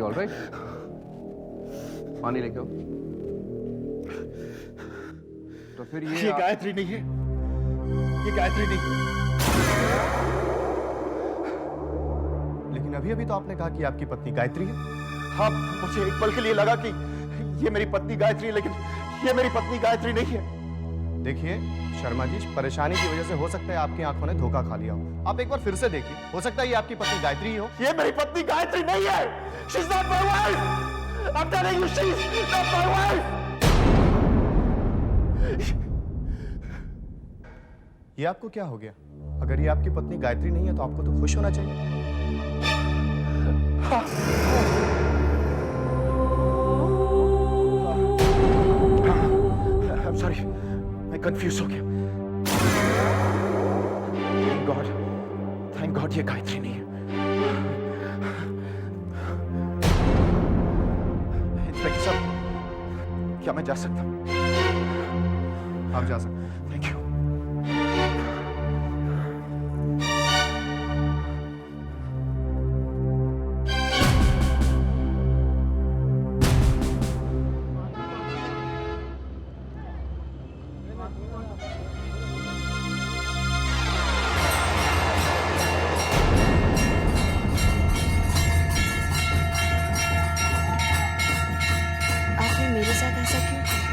All right? पानी लेके आओ। तो फिर ये गायत्री नहीं है, ये गायत्री नहीं। लेकिन अभी अभी तो आपने कहा कि आपकी पत्नी गायत्री है। हाँ, मुझे एक पल के लिए लगा कि ये मेरी पत्नी गायत्री है, लेकिन ये मेरी पत्नी गायत्री नहीं है। देखिए शर्मा जी, परेशानी की वजह से हो सकता है आपकी आंखों ने धोखा खा लिया हो। आप एक बार फिर से देखिए, हो सकता है ये आपकी पत्नी गायत्री ही हो। ये मेरी पत्नी गायत्री नहीं है। She's not my wife. I'm telling you, she's not my wife. ये आपको क्या हो गया? अगर ये आपकी पत्नी गायत्री नहीं है तो आपको तो खुश होना चाहिए। I'm sorry, मैं कंफ्यूज हो गया। Thank God ये गायत्री नहीं है। इंस्पेक्टर साहब, क्या मैं जा सकता हूँ? आप जा सकते हैं। Thank you. आपने मेरे साथ ऐसा क्यों किया?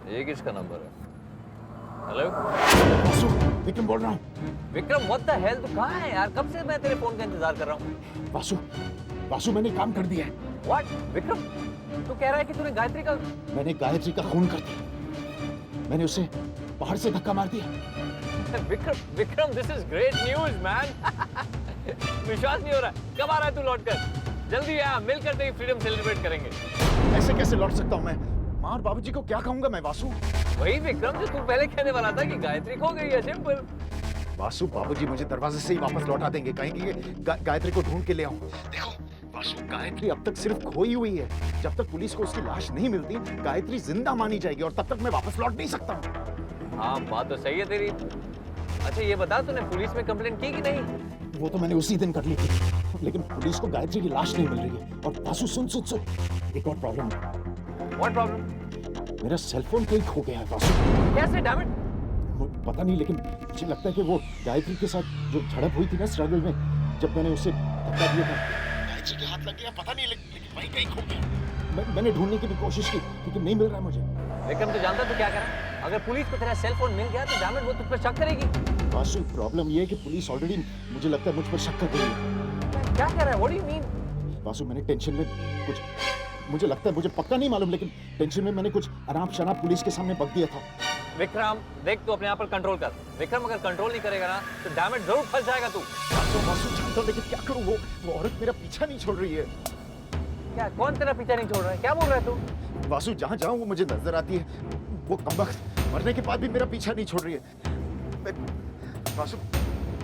ये किसका नंबर है? हेलो वासु, विक्रम बोल रहा हूँ। विक्रम, व्हाट द हेल, तू कहाँ है यार? कब से मैं तेरे फोन का इंतजार कर रहा हूँ। वासु मैंने काम कर दिया है। व्हाट विक्रम, तू कह रहा है कि तूने गायत्री का मैंने गायत्री का खून कर दिया। मैंने उसे पहाड़ से धक्का मार दिया। Vikram, this is great news man. विश्वास नहीं हो रहा। कब आ रहा है तू लौट कर? जल्दी आ, मिलकर तेरी फ्रीडम सेलिब्रेट करेंगे। ऐसे कैसे लौट सकता हूँ मैं? माँ और बाबूजी को क्या कहूंगा मैं वासु? वही विक्रम जो तू पहले कहने वाला था कि गायत्री खो गई है, सिंपल। वासु, बाबूजी मुझे दरवाजे से ही वापस लौटा देंगे, कहेंगे कि गायत्री को ढूंढ के ले आऊं। देखो वासु, गायत्री अब तक सिर्फ खोई हुई है। जब तक पुलिस को उसकी लाश नहीं मिलती, गायत्री जिंदा मानी जाएगी और तब तक मैं वापस लौट नहीं सकता हूँ। हाँ, बात तो सही है तेरी। अच्छा ये बता, तूने पुलिस में कंप्लेंट की कि नहीं? वो तो मैंने उसी दिन कर ली थी, लेकिन पुलिस को गायत्री की लाश नहीं मिल रही है। और वासु सुन, एक और प्रॉब्लम है। What problem? मेरा सेलफोन कहीं खो गया है वासु। कैसे, डैम इट? पता नहीं, लेकिन मुझे लगता है कि वो गायत्री के साथ जो झड़प हुई थी ना स्ट्रगल में, जब मैंने उसे धक्का दिया था, गायत्री के हाथ लग गया। पता नहीं, लेकिन वहीं कहीं खो गया। मैंने ढूंढने की भी कोशिश की, लेकिन नहीं मिल रहा है मुझे। विक्रम, तू जानता तू क्या करा? अगर पुलिस को तेरा सेल फोन मिल गया तो डैम इट, वो तुझ पर शक करेगी। वासु, प्रॉब्लम ये है कि पुलिस ऑलरेडी, मुझे लगता है, मुझ पर शक कर रही है। क्या कह रहा है? What do you mean? Vasu, मैंने टेंशन में कुछ, मुझे लगता है, मुझे पक्का नहीं मालूम, लेकिन टेंशन में मैंने कुछ अनाप शनाप पुलिस के सामने बक दिया था। विक्रम देख, तू अपने आप पर कंट्रोल कर। विक्रम, अगर कंट्रोल नहीं करेगा ना तो डैम इट जरूर फंस जाएगा तू। वासु जानता हूं, लेकिन क्या करूं? वो औरत मेरा पीछा नहीं छोड़ रही है। क्या? कौन तेरा पीछा नहीं छोड़ रहा है? क्या बोल रहा है तू? वासु, जहां जाऊं वो मुझे नजर आती है। वो कमबख्त मरने के बाद भी मेरा पीछा नहीं छोड़ रही है। वासु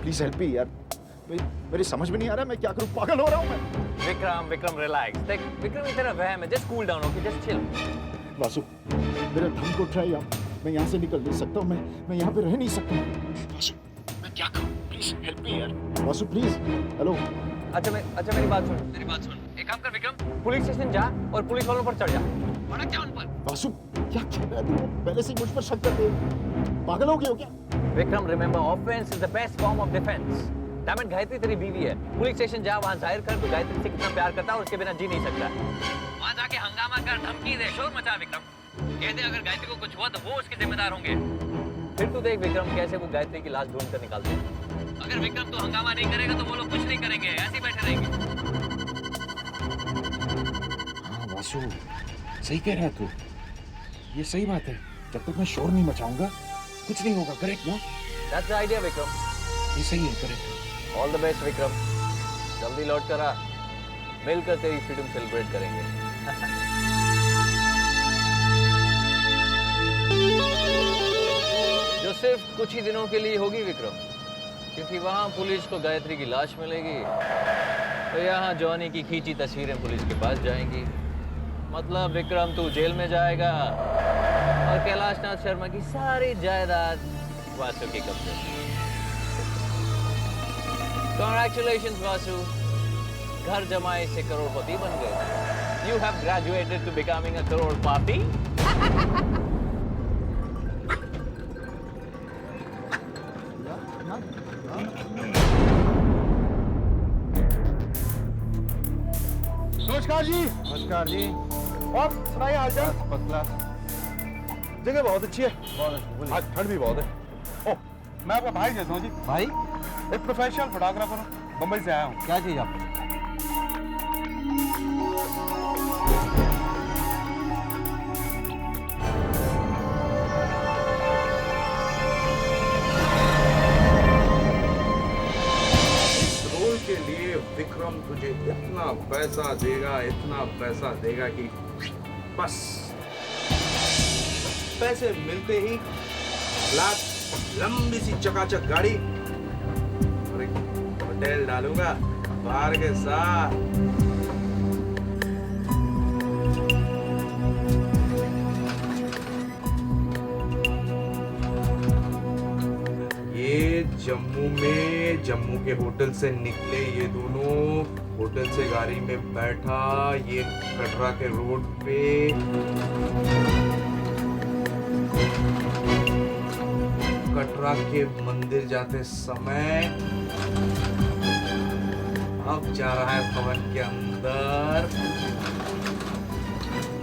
प्लीज हेल्प मी यार, मेरी समझ में नहीं आ रहा मैं क्या करूं, पागल हो रहा हूं मैं। विक्रम रिलैक्स। देख विक्रम, ये तेरा वहम है, just cool down, okay, just chill. Vasu, मेरा धम को ट्राई आप, मैं यहाँ से निकल नहीं सकता हूँ, मैं यहाँ पे रह नहीं सकता हूँ। वासु, मैं क्या करूँ? प्लीज हेल्प मी यार। वासु प्लीज। हेलो। अच्छा मेरी बात सुन। एक काम कर विक्रम, पुलिस स्टेशन जा और पुलिस वालों पर चढ़ जा, भड़क जा उन पर। वासु क्या कह रहा है तू? पहले से ही मुझ पर शक करते हैं। पागल हो गए हो क्या? Vikram, remember, offence is the best form of defence. Damn it, Gayatri तेरी बीवी है। पुलिस स्टेशन जा, वहाँ जाहिर कर तू गायत्री से कितना प्यार करता है और उसके बिना जी नहीं सकता। वहाँ जाके हंगामा कर, धमकी दे, शोर मचा विक्रम। कह दे अगर गायत्री को कुछ हुआ तो वो उसके जिम्मेदार होंगे। फिर तू देख विक्रम कैसे वो गायत्री की लाश ढूंढ कर निकालते हैं। अगर विक्रम तू हंगामा नहीं करेगा तो वो लोग कुछ नहीं करेंगे, ऐसे ही बैठे रहेंगे। हाँ वासु, सही कह रहा है तू, ये सही बात है। जब तक मैं शोर नहीं मचाऊंगा कुछ नहीं होगा। करेक्ट ना? That's the idea Vikram. ये सही है, correct. All the best Vikram, जल्दी लौट कर आ, मिलकर तेरी फ्रीडम सेलिब्रेट करेंगे। जो सिर्फ कुछ ही दिनों के लिए होगी विक्रम, क्योंकि वहाँ पुलिस को गायत्री की लाश मिलेगी, तो यहाँ जॉनी की खींची तस्वीरें पुलिस के पास जाएंगी। मतलब विक्रम तू जेल में जाएगा और कैलाश नाथ शर्मा की सारी जायदाद वासु के कब्जे में। Congratulations वासु, घर जमाए से करोड़पति बन गए। You have graduated to becoming a करोड़पति। नमस्कार जी। नमस्कार जी। और सुनाइए हालचाल। First class. जगह बहुत अच्छी है, आज ठंड भी बहुत है। ओह, मैं आपका भाई जैसा हूँ जी। भाई एक प्रोफेशनल फोटोग्राफर हूँ, मुंबई से आया हूँ। क्या चीज आपको? रोल के लिए विक्रम तुझे इतना पैसा देगा कि बस पैसे मिलते ही ब्लैक लंबी सी चकाचक गाड़ी और एक होटल डालूंगा बाहर के साथ। ये जम्मू के होटल से निकले, ये दोनों होटल से गाड़ी में बैठा, ये कटरा के रोड पे कटरा के मंदिर जाते समय अब जा रहा है भवन के अंदर।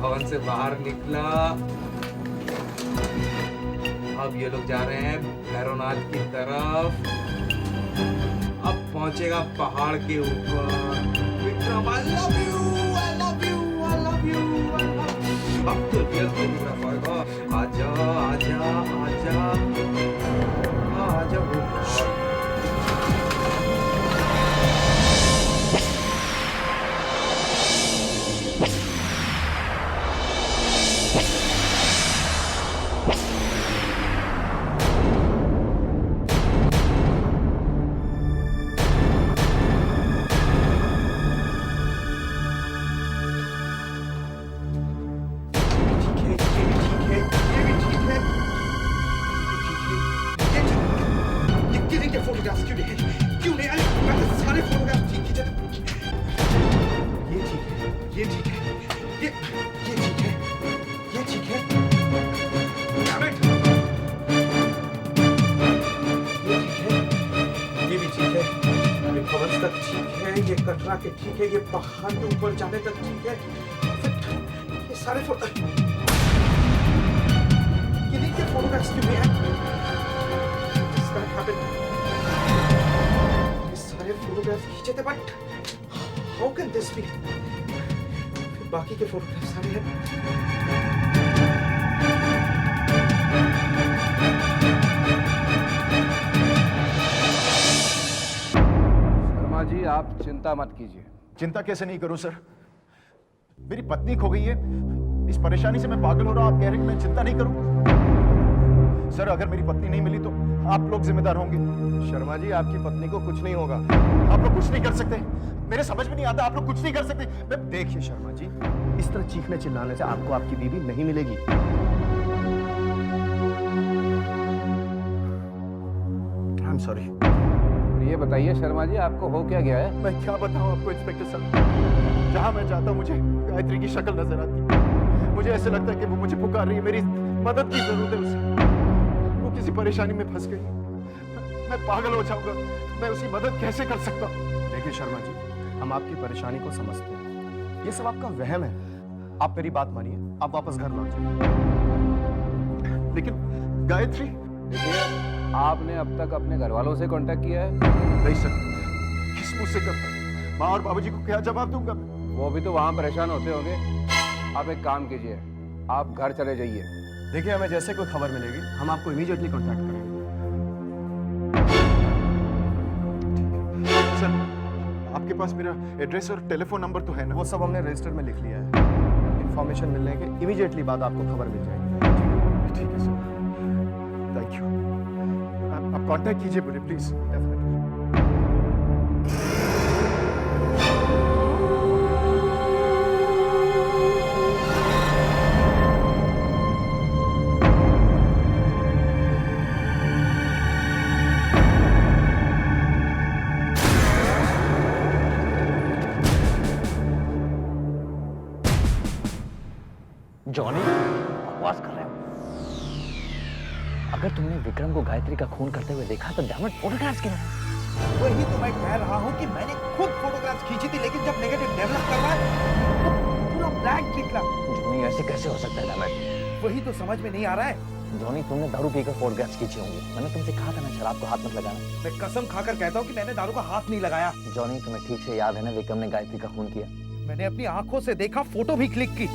भवन से बाहर निकला, अब ये लोग जा रहे हैं भैरवनाथ की तरफ। अब पहुंचेगा पहाड़ के ऊपर। Vikram, I love you, I love you, I love you, I love you। अब तो रियल फोटोग्राफर का आजा आजा आजा आजा वो। कटरा के ठीक है, ये पहाड़ के ऊपर जाने तक ठीक है, ये सारे फोटो फोटोग्राफ्स क्यों नहीं है? ये सारे फोटोग्राफ्स खींचे थे, but how can this be? बाकी के फोटोग्राफ्स सारे हैं। जी आप चिंता मत कीजिए। चिंता कैसे नहीं करूं सर? मेरी पत्नी खो गई है, इस परेशानी से मैं पागल हो रहा हूं। आप कह रहे हैं कि मैं चिंता नहीं करूं? सर अगर मेरी पत्नी नहीं मिली तो आप लोग जिम्मेदार होंगे। शर्मा जी आपकी पत्नी को कुछ नहीं होगा। आप लोग कुछ नहीं कर सकते, मेरे समझ में नहीं आता। आप लोग कुछ नहीं कर सकते। देखिए शर्मा जी, इस तरह चीखने चिल्लाने से आपको आपकी बीवी नहीं मिलेगी। I am sorry. ये बताइए शर्मा जी आपको हो क्या गया है? मैं क्या बताऊं आपको इंस्पेक्टर साहब, जहां मैं जाता हूं मुझे गायत्री की शक्ल नजर आती है। मुझे ऐसे लगता है कि वो मुझे पुकार रही है, मेरी मदद की जरूरत है उसे। वो किसी परेशानी में फंस गई, मैं पागल हो जाऊंगा। मैं उसकी मदद कैसे कर सकता हूं? देखिए शर्मा जी, हम आपकी परेशानी को समझते हैं, ये सब आपका वहम है। आप मेरी बात मानिए, आप वापस घर लौट जाइए। लेकिन गायत्री। देखिए आपने अब तक अपने घर वालों से कांटेक्ट किया है? नहीं सर, किस मुझ से करता? माँ और बाबूजी को क्या जवाब दूंगा? वो भी तो वहाँ परेशान होते होंगे। आप एक काम कीजिए, आप घर चले जाइए। देखिए हमें जैसे कोई खबर मिलेगी हम आपको इमीडिएटली कांटेक्ट करेंगे। सर आपके पास मेरा एड्रेस और टेलीफोन नंबर तो है ना? वो सब हमने रजिस्टर में लिख लिया है। इंफॉर्मेशन मिलने के इमीडिएटली बाद आपको खबर मिल जाएगी। ठीक है सर, थैंक यू। आप कांटेक्ट कीजिए मुझे प्लीज। डेफिनेटली। जॉनी, बकवास कर रहे हो। अगर तुमने विक्रम को गायत्री का खून करते हुए देखा तो डैमेट फोटोग्राफ्स क्यों है? वही तो मैं कह रहा हूँ कि मैंने खुद फोटोग्राफ्स खींची थी, लेकिन जब नेगेटिव डेवलप कर रहा है तो पूरा ब्लैंक निकला। जॉनी, ऐसे कैसे हो सकता है डैमेट? वही तो समझ में नहीं आ रहा है। जॉनी, तुमने दारू पीकर फोटोग्राफ्स खींची होंगी। मैंने तुमसे कहा था ना शराब को हाथ मत लगाना। मैं कसम खाकर कहता हूँ कि मैंने दारू का हाथ नहीं लगाया। जॉनी, तुम्हें ठीक से याद है ना विक्रम ने गायत्री का खून किया? मैंने अपनी आंखों से देखा, फोटो भी क्लिक की।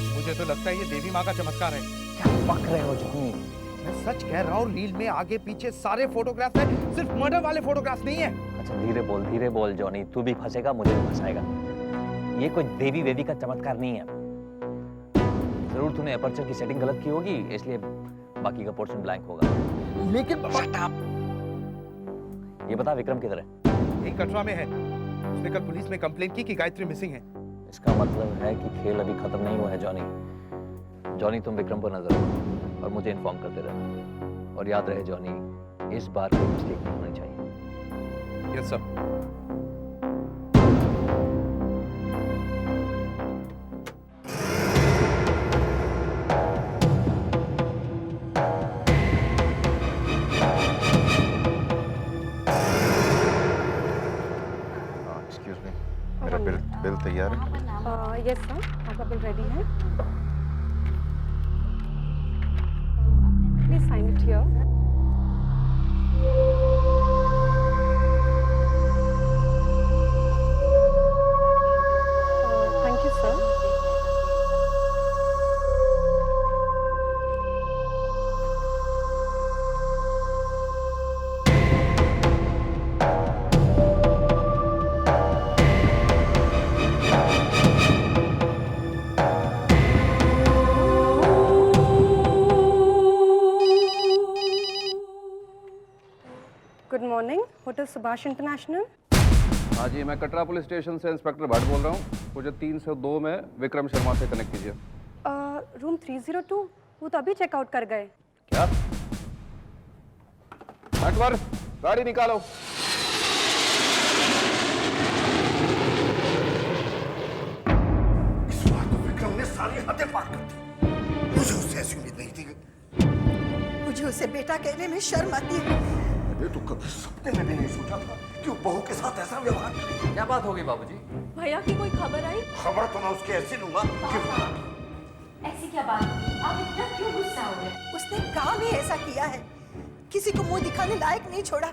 मुझे तो लगता है ये देवी माँ का चमत्कार है। क्या बक रहे हो जॉनी? मैं सच कह रहा हूँ, रील में आगे पीछे सारे फोटोग्राफ्स हैं, सिर्फ मर्डर वाले फोटोग्राफ्स नहीं है। अच्छा धीरे बोल जॉनी, तू भी फंसेगा, मुझे भी फंसाएगा। ये कोई देवी वेवी का चमत्कार नहीं है। जरूर तूने अपर्चर की सेटिंग गलत की होगी, इसलिए बाकी का पोर्शन ब्लैंक होगा। लेकिन ये बता विक्रम किधर है? यही कटरा में है। उसने कल पुलिस में कंप्लेंट की कि गायत्री मिसिंग है। इसका मतलब है कि खेल अभी खत्म नहीं हुआ है जॉनी। जॉनी, तुम विक्रम पर नजर रखो और मुझे इन्फॉर्म करते रहना। और याद रहे जॉनी, इस बार कोई मिस्टेक नहीं होनी चाहिए। Yes sir. एक्सक्यूज मी, मेरा बिल तैयार है? यस सर, आपका बिल रेडी है। Please sign it here. Thank you sir. Good morning, hotel Subhash international. हाँ जी, मैं कटरा पुलिस स्टेशन से इंस्पेक्टर भट्ट बोल रहा हूँ। मुझे 302 में विक्रम शर्मा से कनेक्ट कीजिए। रूम 302, वो तो अभी चेकआउट कर गए। क्या? अकबर, गाड़ी निकालो। इस बार तो विक्रम ने सारी हदें पार कर दी। मुझे उससे ऐसी उम्मीद नहीं थी। मुझे उसे बेटा कहने में शर्म आती है। मैंने तो कभी सपने में भी नहीं सोचा था कि वो बहू के साथ ऐसा व्यवहार करे। क्या बात होगी बाबूजी? भैया की कोई खबर आई? खबर तो मैं उसकी ऐसी लूंगा कि ऐसी क्या बात? आप इतना क्यों गुस्सा हो रहे? उसने काम ही ऐसा किया है, किसी को मुंह दिखाने लायक नहीं छोड़ा।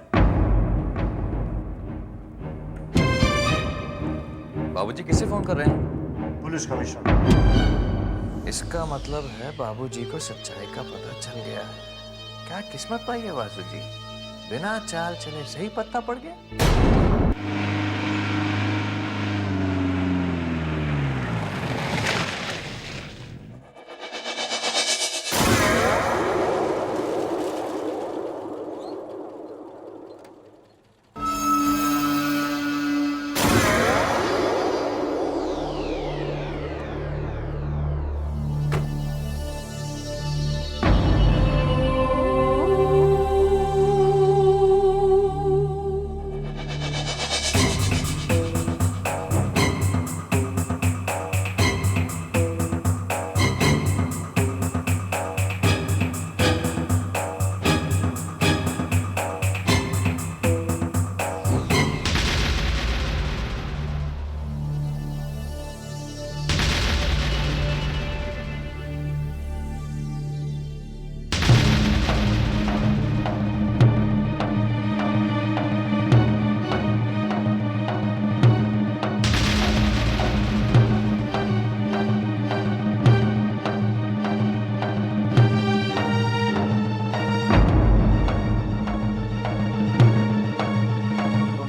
बाबूजी किसे फोन कर रहे हैं? Police commissioner. इसका मतलब है बाबूजी को सच्चाई का पता चल गया है। क्या किस्मत पाई है वासु जी, बिना चाल चले सही पत्ता पड़ गया।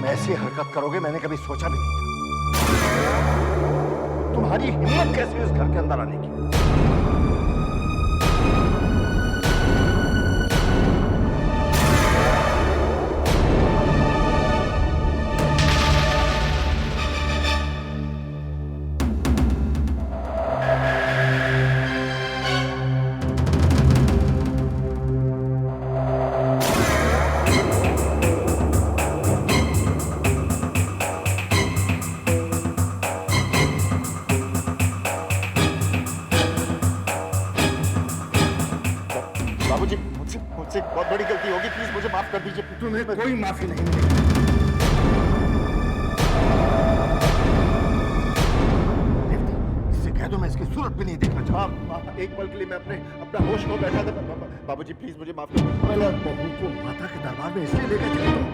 ऐसी हरकत करोगे मैंने कभी सोचा भी नहीं था। तुम्हारी हिम्मत कैसे इस घर के अंदर आने की? मुझसे एक बहुत बड़ी गलती होगी, प्लीज मुझे माफ कर दीजिए। तुम्हें कोई माफी नहीं मिलेगी। इससे कह दो मैं इसकी सूरत भी नहीं देखना चाहता। एक पल के लिए मैं अपना होश खो बैठा था। बाबूजी प्लीज मुझे माफ कर दो। बहू को माता के दरबार में इसलिए लेकर चले तुम।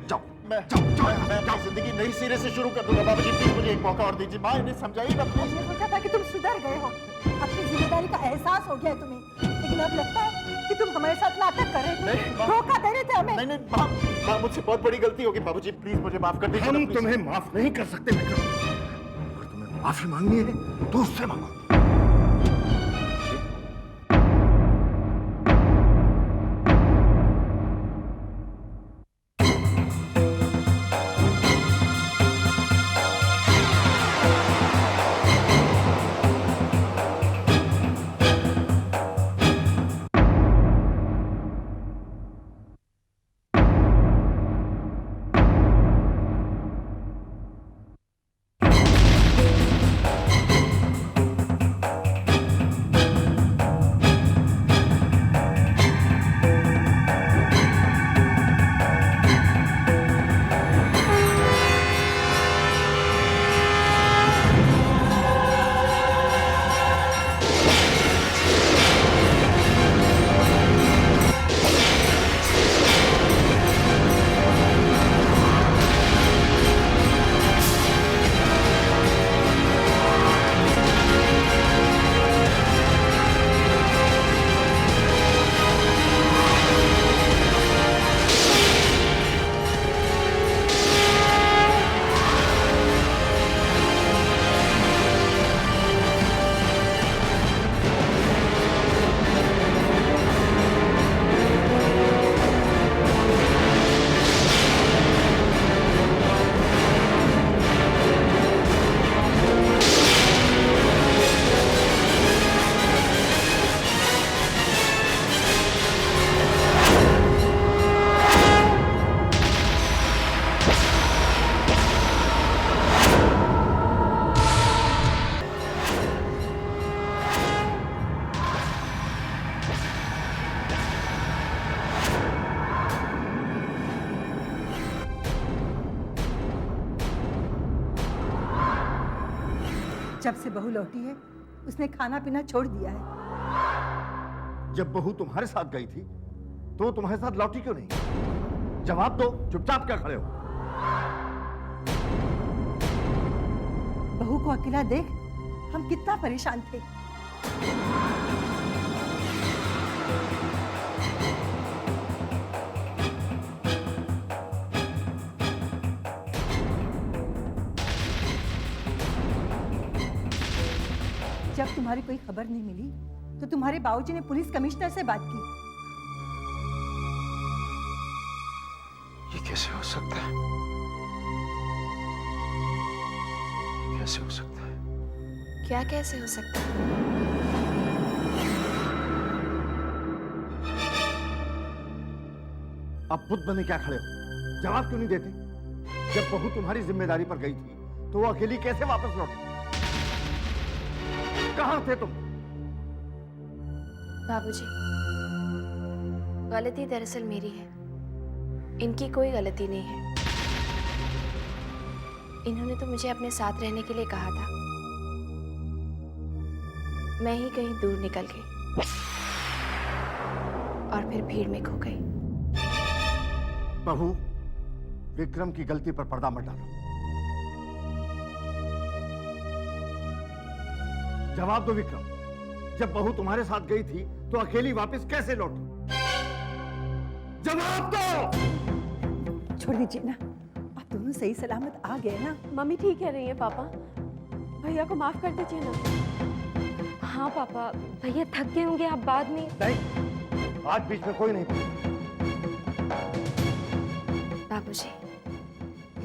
जाओ, मैं अपनी जिंदगी नई सिरे से शुरू कर दूंगा। बाबूजी प्लीज मुझे एक मौका और दीजिए। माँ इन्हें समझाइएगा प्लीज। मुझे सोचा था कि तुम सुधर गए हो, अपनी जिम्मेदारी का एहसास हो गया है तुम्हें, लेकिन अब लगता है कि तुम हमारे साथ नाटक कर रहे थे, धोखा दे रहे थे हमें। नहीं माँ मुझसे बहुत बड़ी गलती होगी। बाबूजी प्लीज मुझे माफ कर दीजिए। हम तुम्हें माफ नहीं कर सकते विक्रम। अगर तुम्हें माफी मांगनी है तो उससे मांगो। जब से बहू लौटी है उसने खाना पीना छोड़ दिया है। जब बहू तुम्हारे साथ गई थी तो वो तुम्हारे साथ लौटी क्यों नहीं? जवाब दो, चुपचाप क्या खड़े हो? बहू को अकेला देख हम कितना परेशान थे। जब तुम्हारी कोई खबर नहीं मिली तो तुम्हारे बाबूजी ने पुलिस कमिश्नर से बात की। ये कैसे हो सकता है? ये कैसे हो सकता है? क्या कैसे हो सकता है? अब बुद्ध बने क्या खड़े हो? जवाब क्यों नहीं देते? जब बहू तुम्हारी जिम्मेदारी पर गई थी तो वो अकेली कैसे वापस लौटी? कहां थे तुम? बाबूजी, गलती दरअसल मेरी है, इनकी कोई गलती नहीं है। इन्होंने तो मुझे अपने साथ रहने के लिए कहा था, मैं ही कहीं दूर निकल गई और फिर भीड़ में खो गई। बहू, विक्रम की गलती पर पर्दा मत डालो। जवाब दो विक्रम, जब बहू तुम्हारे साथ गई थी तो अकेली वापस कैसे लौटी? जवाब दो। छोड़ दीजिए ना, आप दोनों सही सलामत आ गए ना। मम्मी ठीक कह रही है पापा, भैया को माफ कर दीजिए ना। हाँ पापा, भैया थक गए होंगे, आप बाद में। नहीं, आज बीच में कोई नहीं बोलेगा। बाबूजी,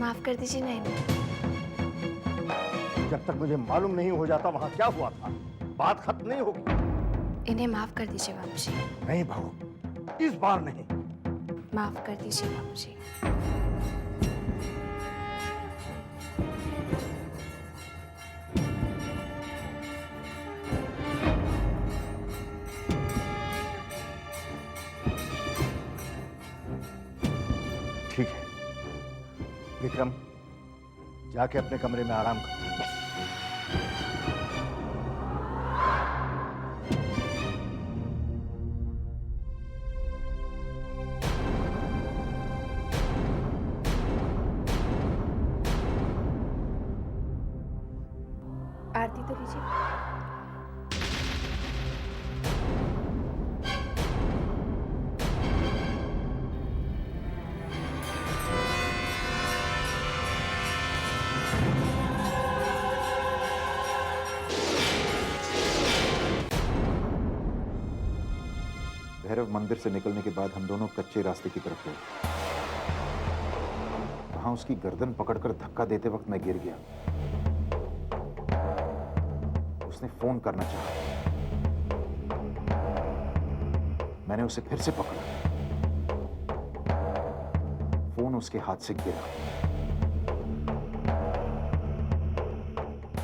माफ कर दीजिए ना इन्हें। जब तक मुझे मालूम नहीं हो जाता वहां क्या हुआ था, बात खत्म नहीं होगी। इन्हें माफ कर दीजिए बाबूजी। नहीं बहू, इस बार नहीं। माफ कर दीजिए बाबूजी। विक्रम, जाके अपने कमरे में आराम करो। आरती तो लीजिए। भैरव मंदिर से निकलने के बाद हम दोनों कच्चे रास्ते की तरफ गए। वहां उसकी गर्दन पकड़कर धक्का देते वक्त मैं गिर गया। उसने फोन करना चाहा। मैंने उसे फिर से पकड़ा। फोन उसके हाथ से गिरा।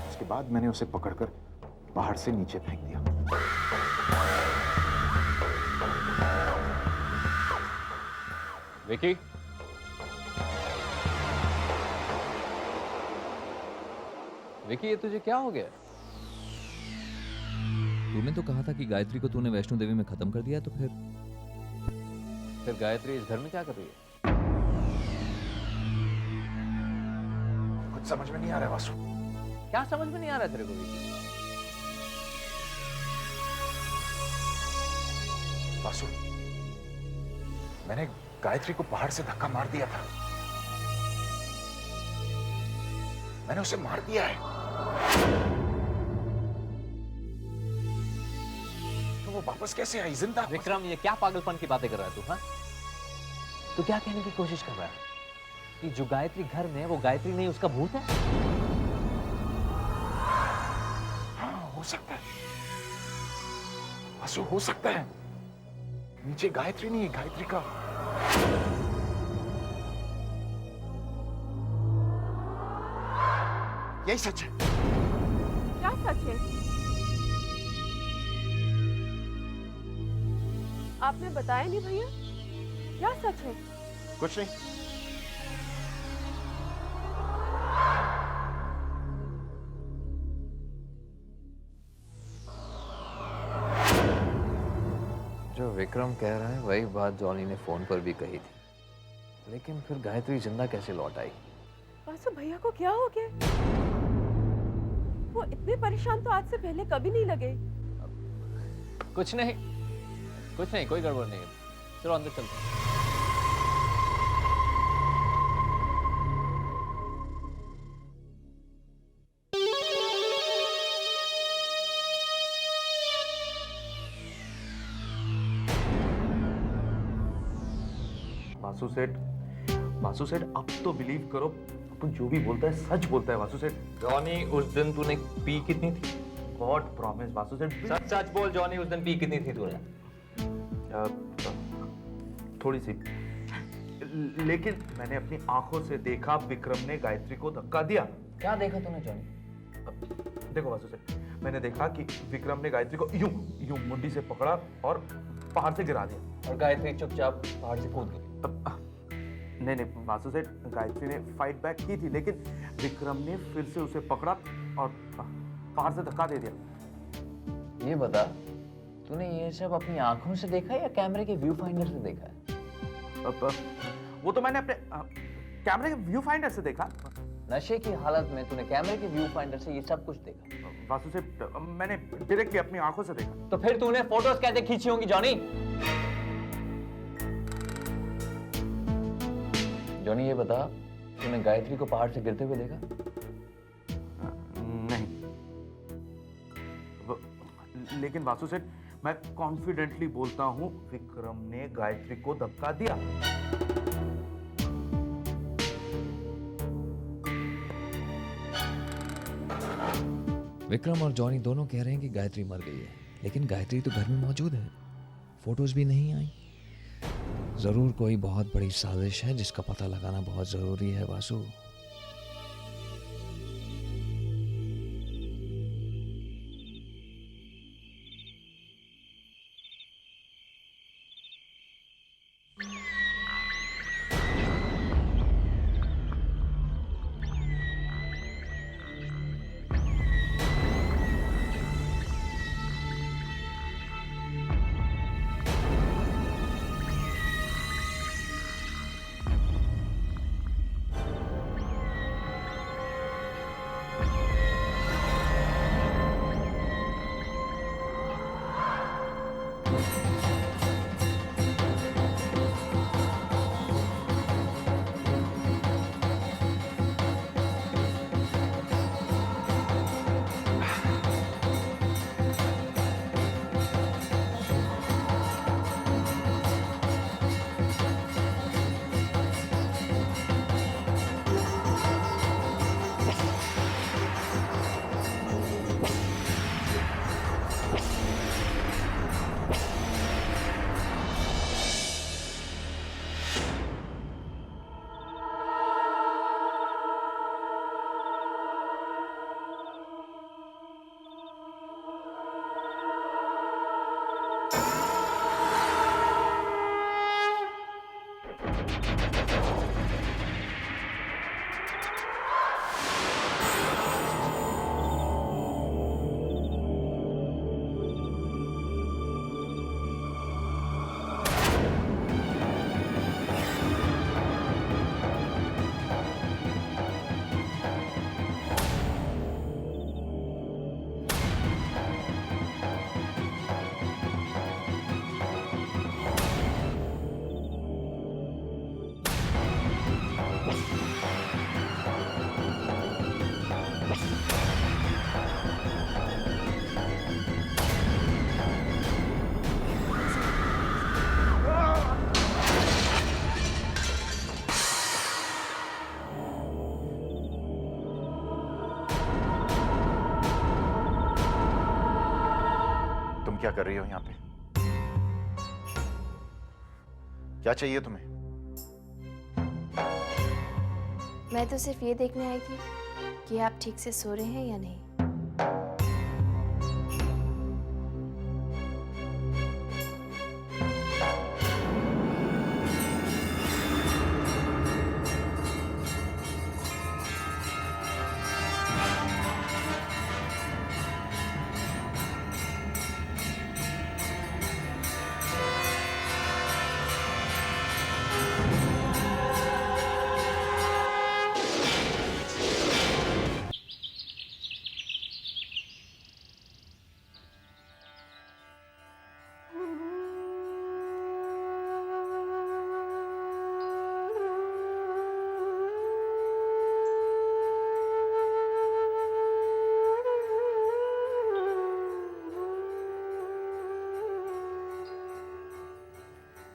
उसके बाद मैंने उसे पकड़कर पहाड़ से नीचे फेंक दिया। विकी, विकी, ये तुझे क्या हो गया? तूने तो कहा था कि गायत्री को तूने वैष्णो देवी में खत्म कर दिया, तो फिर गायत्री इस घर में क्या कर रही है? कुछ समझ में नहीं आ रहा है वासु। क्या समझ में नहीं आ रहा है तेरे को विकी? वासु, मैंने गायत्री को पहाड़ से धक्का मार दिया था। मैंने उसे मार दिया है। तो वो वापस कैसे आई जिंदा? विक्रम, ये क्या पागलपन की बातें कर रहा है तू? हाँ, तू क्या कहने की कोशिश कर रहा है कि जो गायत्री घर में है वो गायत्री नहीं, उसका भूत है? हाँ, हो सकता है वासु, हो सकता है। नीचे गायत्री नहीं है, गायत्री का यही सच है। क्या सच है? आपने बताया नहीं भैया, क्या सच है? कुछ नहीं। जो विक्रम कह रहा है वही बात जॉनी ने फोन पर भी कही थी, लेकिन फिर गायत्री जिंदा कैसे लौट आई? वासु, भैया को क्या हो गया? वो इतने परेशान तो आज से पहले कभी नहीं लगे। कुछ नहीं, कुछ नहीं, कोई गड़बड़ नहीं है। चलो अंदर चलते हैं। वासु सेठ, अब तो बिलीव करो, अपन जो भी बोलता है सच बोलता है वासु सेठ। जॉनी, उस दिन तूने पी कितनी थी? गॉड प्रॉमिस वासु सेठ। सच सच बोल जॉनी, उस दिन पी कितनी थी तूने? थोड़ी सी, लेकिन मैंने अपनी आंखों से देखा विक्रम ने गायत्री को धक्का दिया। क्या देखा तूने जॉनी? देखो वासु सेठ, मैंने देखा कि विक्रम ने गायत्री को यूं यूं मुंडी से पकड़ा और पहाड़ से गिरा दिया। और गायत्री चुपचाप पहाड़ से कूद गई। नहीं वासु सेठ, गायत्री ने फाइट बैक की थी, लेकिन विक्रम ने फिर से उसे पकड़ा और पहाड़ से धक्का दे दिया। ये बता, तूने ये सब अपनी आंखों से देखा या कैमरे के व्यू फाइंडर से देखा है? वो तो मैंने अपने कैमरे के व्यू फाइंडर से देखा। नशे की हालत में तूने कैमरे के व्यू फाइंडर से ये सब कुछ देखा? वासु सेठ, मैंने डायरेक्टली अपनी आंखों से देखा। तो फिर तूने फोटोज कैसे खींची होंगी जॉनी? जॉनी, ये बता, तूने गायत्री को पहाड़ से गिरते हुए देखा? नहीं, लेकिन वासु सेठ, मैं कॉन्फिडेंटली बोलता हूं विक्रम ने गायत्री को धक्का दिया। विक्रम और जॉनी दोनों कह रहे हैं कि गायत्री मर गई है, लेकिन गायत्री तो घर में मौजूद है, फोटोज भी नहीं आई। जरूर कोई बहुत बड़ी साजिश है जिसका पता लगाना बहुत जरूरी है वासु। क्या कर रही हो यहाँ पे? क्या चाहिए तुम्हें? मैं तो सिर्फ ये देखने आई थी कि आप ठीक से सो रहे हैं या नहीं।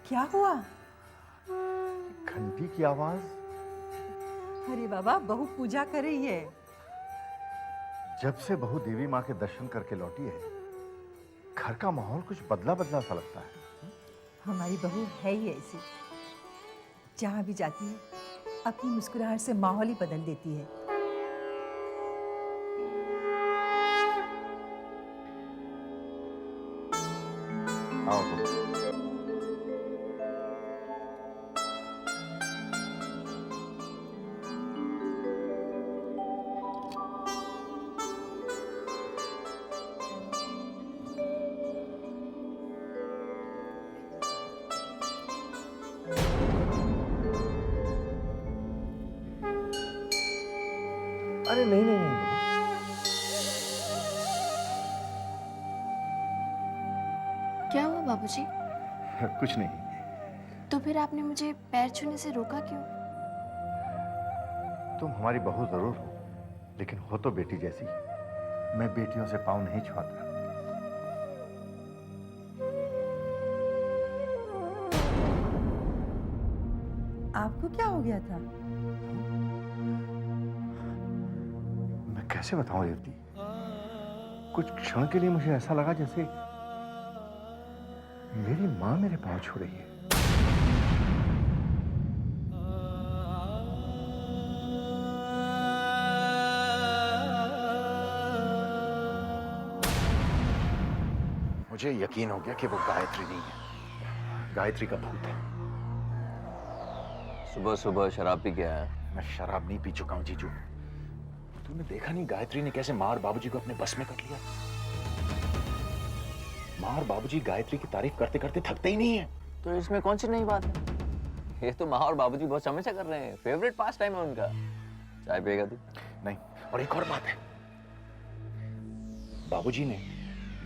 क्या हुआ? घंटी की आवाज। अरे बाबा, बहू पूजा कर रही है। जब से बहू देवी माँ के दर्शन करके लौटी है, घर का माहौल कुछ बदला बदला सा लगता है। हमारी बहू है ही ऐसी, जहाँ भी जाती है अपनी मुस्कुराहट से माहौल ही बदल देती है। आओ तुम। अरे नहीं नहीं नहीं, क्या हुआ बाबूजी? कुछ नहीं। तो फिर आपने मुझे पैर छूने से रोका क्यों? तुम हमारी बहू जरूर हो, लेकिन हो तो बेटी जैसी। मैं बेटियों से पाँव नहीं छुआता। आपको क्या हो गया था? मैं कैसे बताऊं रेवती? कुछ क्षण के लिए मुझे ऐसा लगा जैसे मेरी माँ मेरे पाँव छू रही है। मुझे यकीन हो गया कि वो गायत्री नहीं है, गायत्री का भूत है। सुबह सुबह शराब पी के आया? मैं शराब नहीं पी चुका हूं जीजू। तूने देखा नहीं गायत्री ने कैसे माँ और बाबूजी को अपने बस में कर लिया? माँ और बाबूजी गायत्री की तारीफ करते करते थकते ही नहीं है। तो इसमें कौन सी नई बात है? ये तो माँ और बाबूजी बहुत समय से कर रहे हैं, फेवरेट पास टाइम है उनका। चाय पिएगा तू? नहीं। और एक और बात है, बाबूजी ने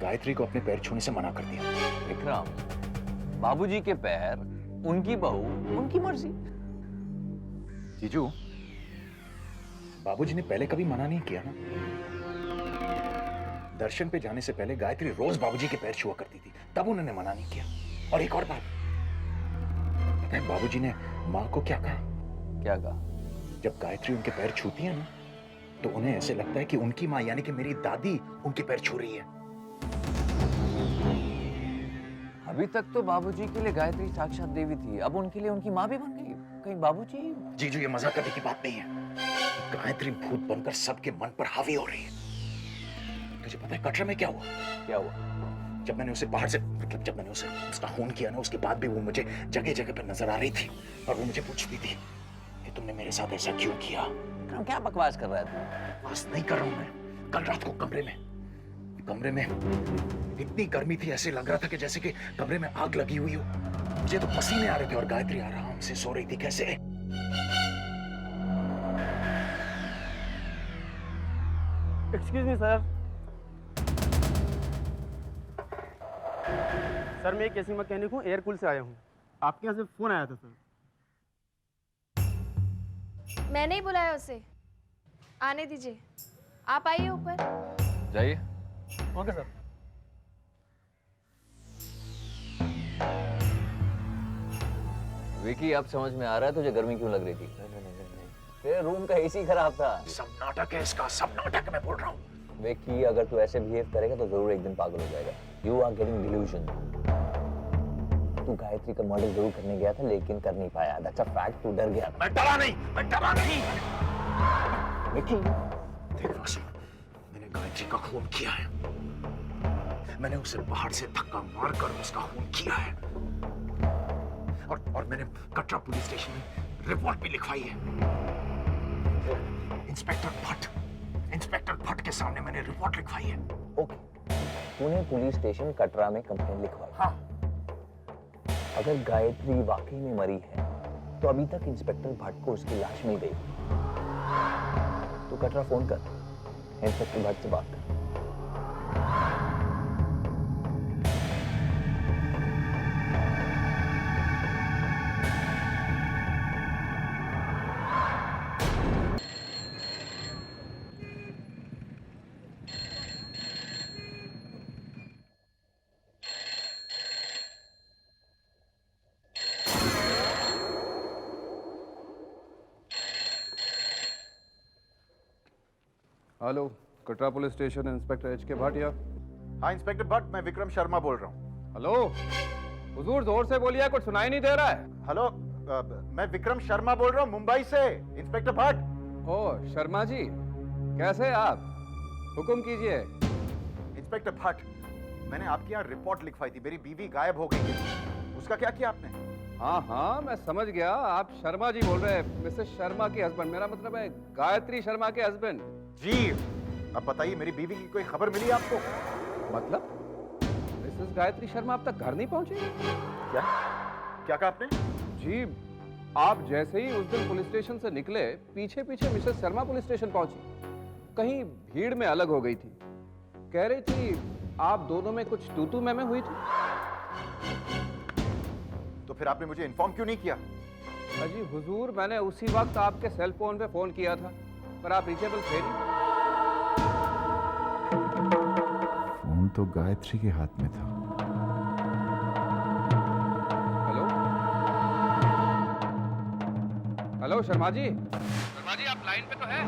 गायत्री को अपने पैर छूने से मना कर दिया। विक्रम, बाबूजी के पैर, उनकी बहू, उनकी मर्जी। जीजू, बाबूजी ने पहले कभी मना नहीं किया ना। दर्शन पे जाने से पहले गायत्री रोज बाबूजी के पैर छुआ करती थी, तब उन्होंने मना नहीं किया। और एक और बात, पता है बाबूजी ने माँ को क्या कहा? क्या कहा? जब गायत्री उनके पैर छूती है ना, तो उन्हें ऐसे लगता है कि उनकी माँ यानी कि मेरी दादी उनके पैर छू रही है। अभी तक तो बाबूजी के लिए गायत्री साक्षात देवी थी, अब उनके लिए उनकी माँ भी बन गई। कहीं बाबूजी? जीजू, ये मजाक करने की बात नहीं है। गायत्री भूत बनकर सबके मन पर हावी हो रही है। तुझे पता है कटरा में क्या हुआ? क्या हुआ? जब मैंने उसे बाहर से, मतलब जब मैंने उसे उसका खून किया ना, उसके बाद भी वो मुझे जगह जगह पर नजर आ रही थी और वो मुझे पूछती थी कि तुमने मेरे साथ ऐसा क्यों किया? क्या बकवास कर रहा है तू? बकवास नहीं कर रहा हूं मैं। कल रात को कमरे में इतनी गर्मी थी, ऐसे लग रहा था कि जैसे कि कमरे में आग लगी हुई हो। मुझे तो पसीने आ रहे थे और गायत्री आराम से सो रही थी। कैसे? Excuse me sir. सर मैं एक एसी मैकेनिक हूँ, एयरकूल से आया हूँ। आपके यहाँ से फोन आया था सर। मैंने ही बुलाया उसे, आने दीजिए। आप आइए ऊपर। जाइए। Okay sir. विकी, अब समझ में आ रहा है तुझे गर्मी क्यों लग रही थी? तेरे रूम का एसी खराब था। सब नाटक है इसका, सब नाटक। मैं बोल रहा हूँ विकी, अगर तू ऐसे बिहेव करेगा तो जरूर एक दिन पागल हो जाएगा। You are getting delusion. तू गायत्री का मर्डर जरूर करने गया था लेकिन कर नहीं पाया। That's a fact. तू डर गया। मैं डरा नहीं। विकी, देख वासु, मैंने गायत्री का खून किया है। मैंने उसे बाहर से धक्का मारकर उसका खून किया है। और मैंने कटरा पुलिस स्टेशन में रिपोर्ट भी लिखवाई है। इंस्पेक्टर भट्ट के सामने मैंने रिपोर्ट लिखवाई है। ओके, तूने पुलिस स्टेशन कटरा में कंप्लेंट लिखवाई। हाँ। अगर गायत्री वाकई में मरी है तो अभी तक इंस्पेक्टर भट्ट को उसकी लाश मिल गई। तू कटरा फोन कर, इंस्पेक्टर भट्ट से बात कर। Hello, Katra police station, inspector HK. Bhatt या? हाँ इंस्पेक्टर भट्ट, मैं विक्रम शर्मा बोल रहा हूँ। हेलो, हुजूर जोर से बोलिए, कुछ सुनाई नहीं दे रहा है। हेलो, मैं विक्रम शर्मा बोल रहा हूँ मुंबई से। इंस्पेक्टर भट्ट। ओह शर्मा जी, कैसे हैं आप? हुक्म कीजिए। इंस्पेक्टर भट्ट, मैंने आपके यहाँ रिपोर्ट लिखवाई थी। मेरी बीवी गायब हो गई है, उसका क्या किया आपने? हाँ, मैं समझ गया। आप शर्मा जी बोल रहे हैं, मिसेस शर्मा के हस्बैंड। मेरा मतलब है गायत्री शर्मा के हस्बैंड। जी, अब बताइए, मेरी बीवी की कोई खबर मिली आपको? मतलब मिसेस गायत्री शर्मा अब तक घर नहीं पहुंची? क्या कहा आपने? जी, आप जैसे ही उस दिन पुलिस स्टेशन से निकले, पीछे पीछे मिसेस शर्मा पुलिस स्टेशन पहुंची। कहीं भीड़ में अलग हो गई थी। कह रही थी आप दोनों में कुछ तू-तू मैं हुई थी। तो फिर आपने मुझे इन्फॉर्म क्यों नहीं किया? अजी हुजूर, मैंने उसी वक्त आपके सेल फोन पे फोन किया था, पर आप रीचेबल थे नहीं। फोन तो गायत्री के हाथ में था। हेलो शर्मा जी, आप लाइन पे तो हैं?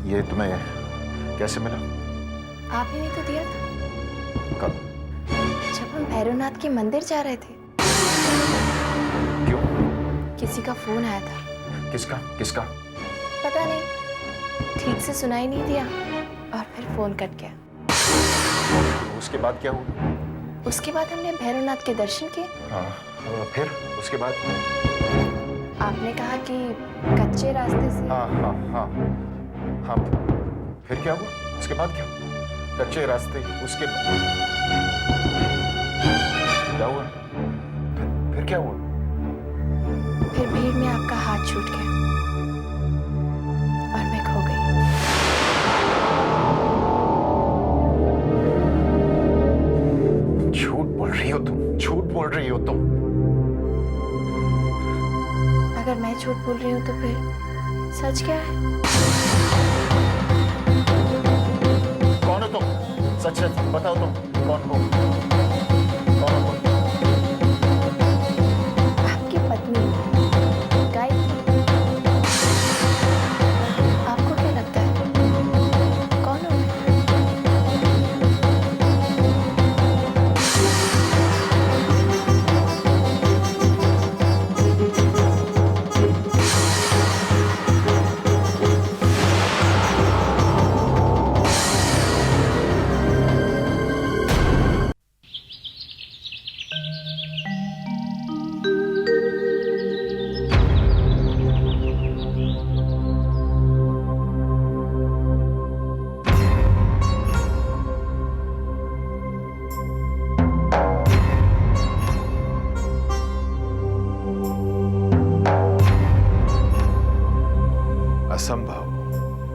ये तुम्हें कैसे मिला? आप ही ने तो दिया था। कब? जब हम भैरवनाथ के मंदिर जा रहे थे। क्यों? किसी का फोन आया था। किसका? पता नहीं, ठीक से सुनाई नहीं दिया और फिर फोन कट गया। उसके बाद क्या हुआ? उसके बाद हमने भैरवनाथ के दर्शन किए। हाँ, फिर उसके बाद? आपने कहा कि कच्चे रास्ते से। हाँ, फिर क्या हुआ? उसके बाद क्या? कच्चे रास्ते, उसके बाद क्या हुआ? फिर क्या हुआ? फिर भीड़ में आपका हाथ छूट गया और मैं खो गई। झूठ बोल रही हो तुम। अगर मैं झूठ बोल रही हूँ तो फिर सच क्या है? कौन हो तुम? सच बताओ, तुम कौन हो? आपकी पत्नी गायत्री।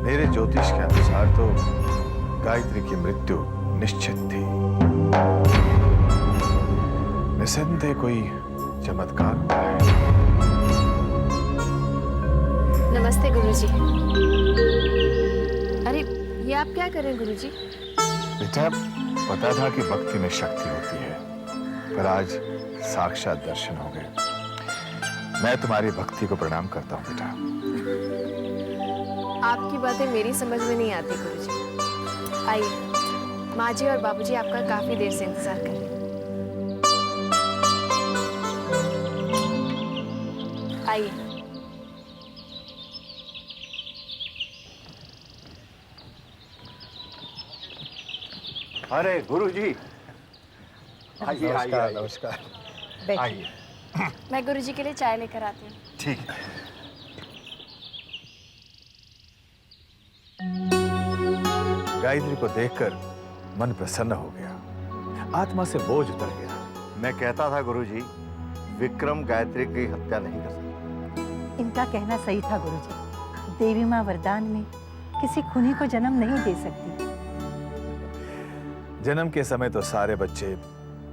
मेरे ज्योतिष के अनुसार तो गायत्री की मृत्यु निश्चित थी। निसंदेह कोई चमत्कार हुआ है। नमस्ते गुरुजी। अरे ये आप क्या कर रहे हैं गुरुजी? बेटा, पता था कि भक्ति में शक्ति होती है, पर आज साक्षात दर्शन हो गए। मैं तुम्हारी भक्ति को प्रणाम करता हूँ बेटा। आपकी बातें मेरी समझ में नहीं आती गुरुजी। आइए, माँ जी और बाबूजी आपका काफी देर से इंतजार कर रहे हैं। आइए। अरे गुरुजी, आइए आइए। नमस्कार नमस्कार। आइए। मैं गुरुजी के लिए चाय लेकर आती हूँ। ठीक है। गायत्री को देखकर मन प्रसन्न हो गया, आत्मा से बोझ उतर गया। मैं कहता था गुरुजी, विक्रम गायत्री की हत्या नहीं कर सकता। इनका कहना सही था गुरुजी। देवी माँ वरदान में किसी खूनी को जन्म नहीं दे सकती। जन्म के समय तो सारे बच्चे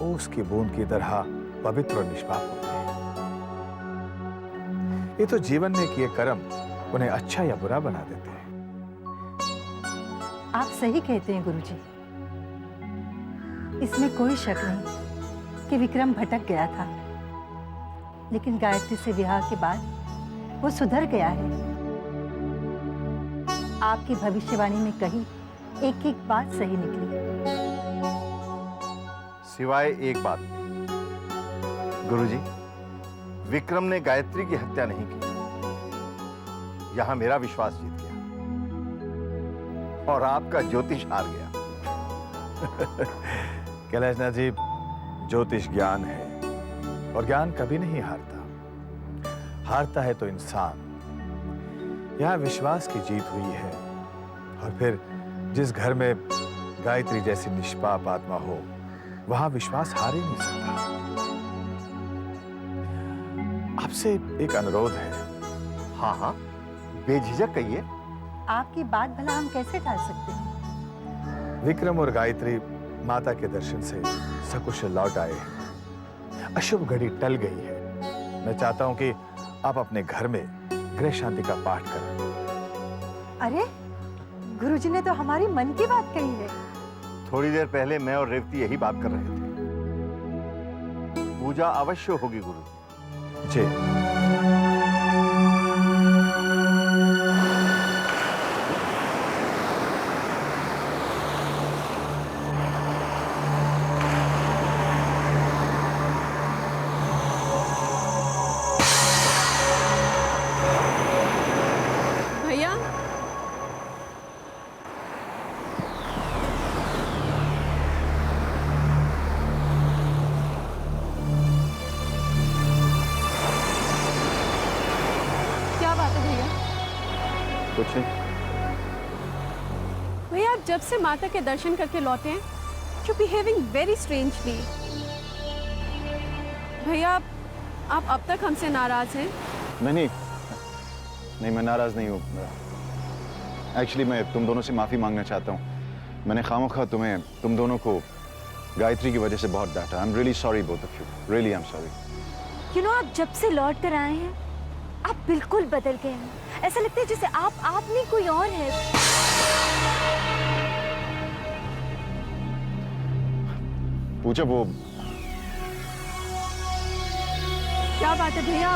ओस की बूंद की तरह पवित्र और निष्पाप होते हैं। ये तो जीवन में किए कर्म उन्हें अच्छा या बुरा बना देते हैं। आप सही कहते हैं गुरुजी। इसमें कोई शक नहीं कि विक्रम भटक गया था, लेकिन गायत्री से विवाह के बाद वो सुधर गया है। आपकी भविष्यवाणी में कही एक एक बात सही निकली। सिवाय एक बात, गुरुजी, विक्रम ने गायत्री की हत्या नहीं की। यहां मेरा विश्वास जीत गया और आपका ज्योतिष हार गया। कैलाशनाथ जी, ज्योतिष ज्ञान है और ज्ञान कभी नहीं हारता। हारता है तो इंसान। यहां विश्वास की जीत हुई है, और फिर जिस घर में गायत्री जैसी निष्पाप आत्मा हो, वहां विश्वास हार ही नहीं सकता। आपसे एक अनुरोध है। हाँ हाँ, बेझिझक कहिए। आपकी बात भला हम कैसे टाल सकते हैं? विक्रम और गायत्री माता के दर्शन से सकुशल लौट आए हैं। अशुभ घड़ी टल गई है। मैं चाहता हूं कि आप अपने घर में गृह शांति का पाठ करें। अरे गुरुजी ने तो हमारी मन की बात कही है। थोड़ी देर पहले मैं और रेवती यही बात कर रहे थे। पूजा अवश्य होगी गुरु जी। भैया, क्या बात है भैया? कुछ नहीं। भैया, आप जब से माता के दर्शन करके लौटे हैं, यू बिहेविंग वेरी स्ट्रेंजली। भैया, आप अब तक हमसे नाराज हैं? नहीं, मैं नाराज नहीं हूँ। एक्चुअली मैं तुम दोनों से माफी मांगना चाहता हूँ। मैंने खामोखा तुम दोनों को गायत्री की वजह से बहुत डांटा। I am really sorry both of you. Really I am sorry. You know, आप जब से लौट कर आए हैं, आप बिल्कुल बदल गए हैं। ऐसा लगता है जैसे आप नहीं कोई और है। पूजा, वो क्या बात है भैया,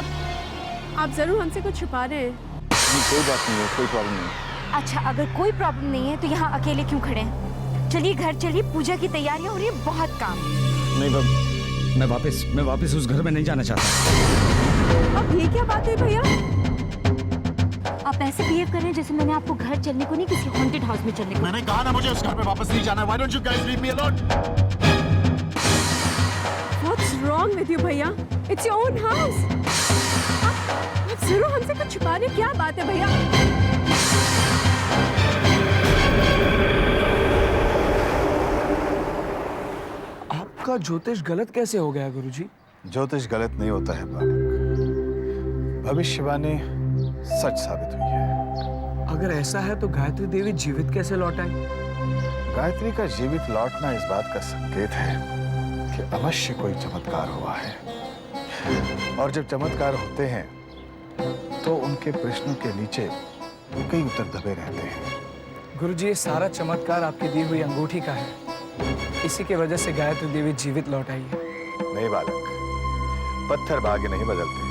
आप जरूर हमसे कुछ छुपा रहे हैं। कोई बात नहीं है, कोई प्रॉब्लम नहीं है। अच्छा, अगर कोई प्रॉब्लम नहीं है तो यहाँ अकेले क्यों खड़े हैं? चलिए घर चलिए, पूजा की तैयारियां हो रही है, बहुत काम। नहीं, मैं वापस उस घर में नहीं जाना चाहता। अब ये क्या बात है भैया? आप ऐसे बिहेव कर रहे हैं जैसे मैंने आपको घर चलने को नहीं, किसी हॉन्टेड हाउस में चलने को। मैंने कहा ना मुझे उस घर में वापस नहीं जाना। Why don't you guys leave me alone? What's wrong with you भैया? It's your own house. आप जरूर हमसे कुछ छुपा रहे हैं। क्या बात है भैया? आपका ज्योतिष गलत कैसे हो गया गुरुजी? ज्योतिष गलत नहीं होता है बालक। भविष्यवाणी सच साबित हुई है। अगर ऐसा है तो गायत्री देवी जीवित कैसे लौट आई? गायत्री का जीवित लौटना इस बात का संकेत है कि अवश्य कोई चमत्कार हुआ है, और जब चमत्कार होते हैं तो उनके प्रश्नों के नीचे कई उत्तर दबे रहते हैं। गुरुजी, ये सारा चमत्कार आपकी दी हुई अंगूठी का है। इसी की वजह से गायत्री देवी जीवित लौट आई है। नहीं बालक, पत्थर भाग्य नहीं बदलते।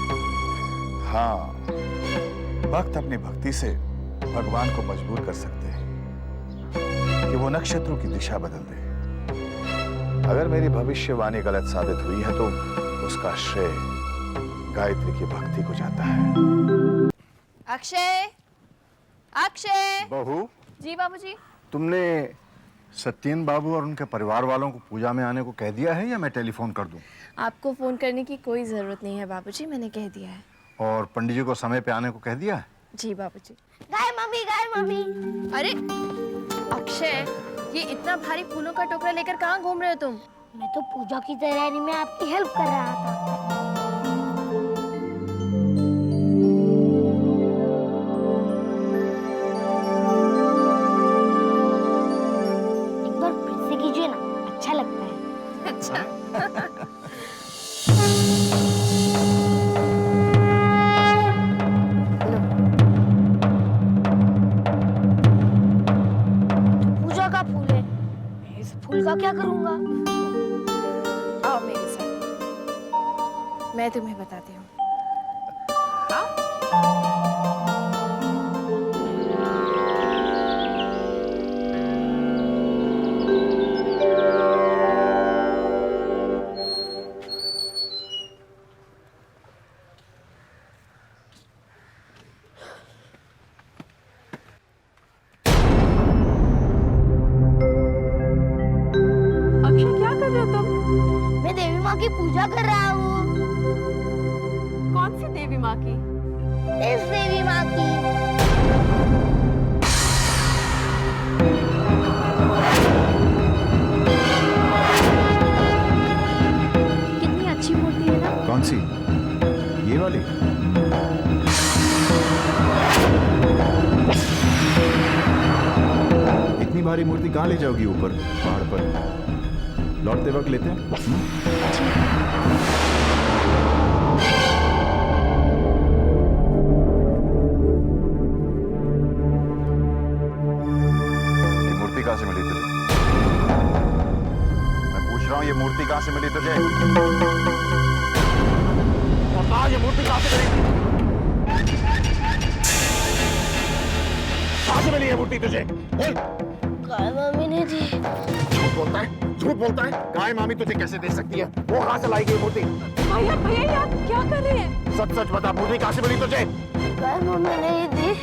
हाँ, भक्त अपनी भक्ति से भगवान को मजबूर कर सकते हैं कि वो नक्षत्रों की दिशा बदल दे। अगर मेरी भविष्यवाणी गलत साबित हुई है तो उसका श्रेय गायत्री की भक्ति को जाता है। अक्षय, अक्षय। बहू, जी बाबूजी। तुमने सत्येन बाबू और उनके परिवार वालों को पूजा में आने को कह दिया है या मैं टेलीफोन कर दूं? आपको फोन करने की कोई जरूरत नहीं है बाबूजी, मैंने कह दिया है। और पंडित जी को समय पे आने को कह दिया है? जी बाबूजी। गाय मम्मी। अरे अक्षय, ये इतना भारी फूलों का टोकरा लेकर कहाँ घूम रहे हो तुम? मैं तो पूजा की तैयारी में आपकी हेल्प कर रहा था। एक बार फिर से कीजिए ना, अच्छा लगता है। अच्छा। पूजा का फूल है, मैं इस फूल का क्या करूंगा? आओ मेरे साथ, मैं तुम्हें बताती हूँ। मैं देवी माँ की पूजा कर रहा हूँ। कौन सी देवी माँ की? इस देवी माँ की। कितनी अच्छी मूर्ति है ना? कौन सी? ये वाली? इतनी भारी मूर्ति कहाँ ले जाओगी ऊपर पहाड़ पर? लौटते वक्त लेते हैं। ये मूर्ति कहाँ से मिली तुझे? मैं पूछ रहा हूँ, ये मूर्ति कहाँ से मिली तुझे? बता, ये मूर्ति कहाँ से मिली? कहाँ से मिली ये मूर्ति तुझे? गाय मम्मी ने दी। झूठ बोलता है, झूठ बोलता है। गाय मामी तुझे कैसे दे सकती है? वो कहाँ से लाई गई मूर्ति? भैया आप क्या कर रहे हैं? सच सच बता, मूर्ति कहाँ से मिली तुझे? गाय मम्मी ने ही दी।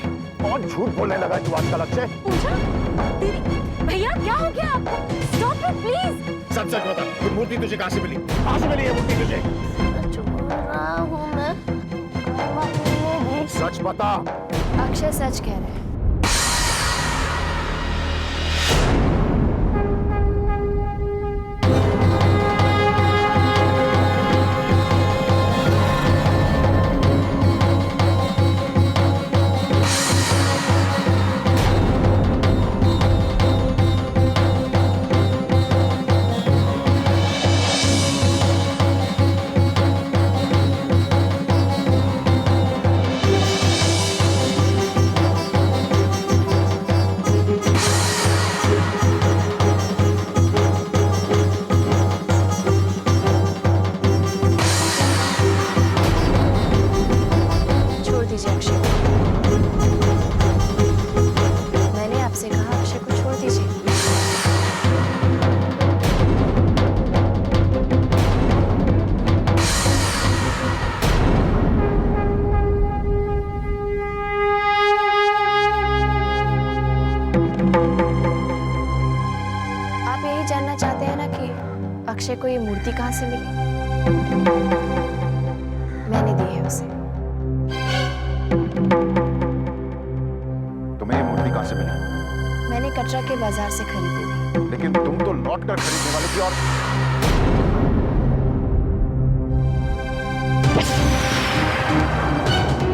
कौन झूठ बोलने लगा तू आजकल अक्षय? पूजा, भैया क्या हो गया आपको? Stop it please. सच सच बता, ये मूर्ति तुझे कहाँ से मिली? कहाँ से मिली ये मूर्ति तुझे? सच बोल रहा हूँ मैं। गाय मम्मी ने दी। सच बता। अक्षय सच कह रहे हैं। अक्षय को ये मूर्ति कहाँ से मिली? मैंने दी है उसे। तुम्हें ये मूर्ति कहाँ से मिली? मैंने कटरा के बाजार से खरीदी थी। लेकिन तुम तो लौट कर खरीदने वाली थी। और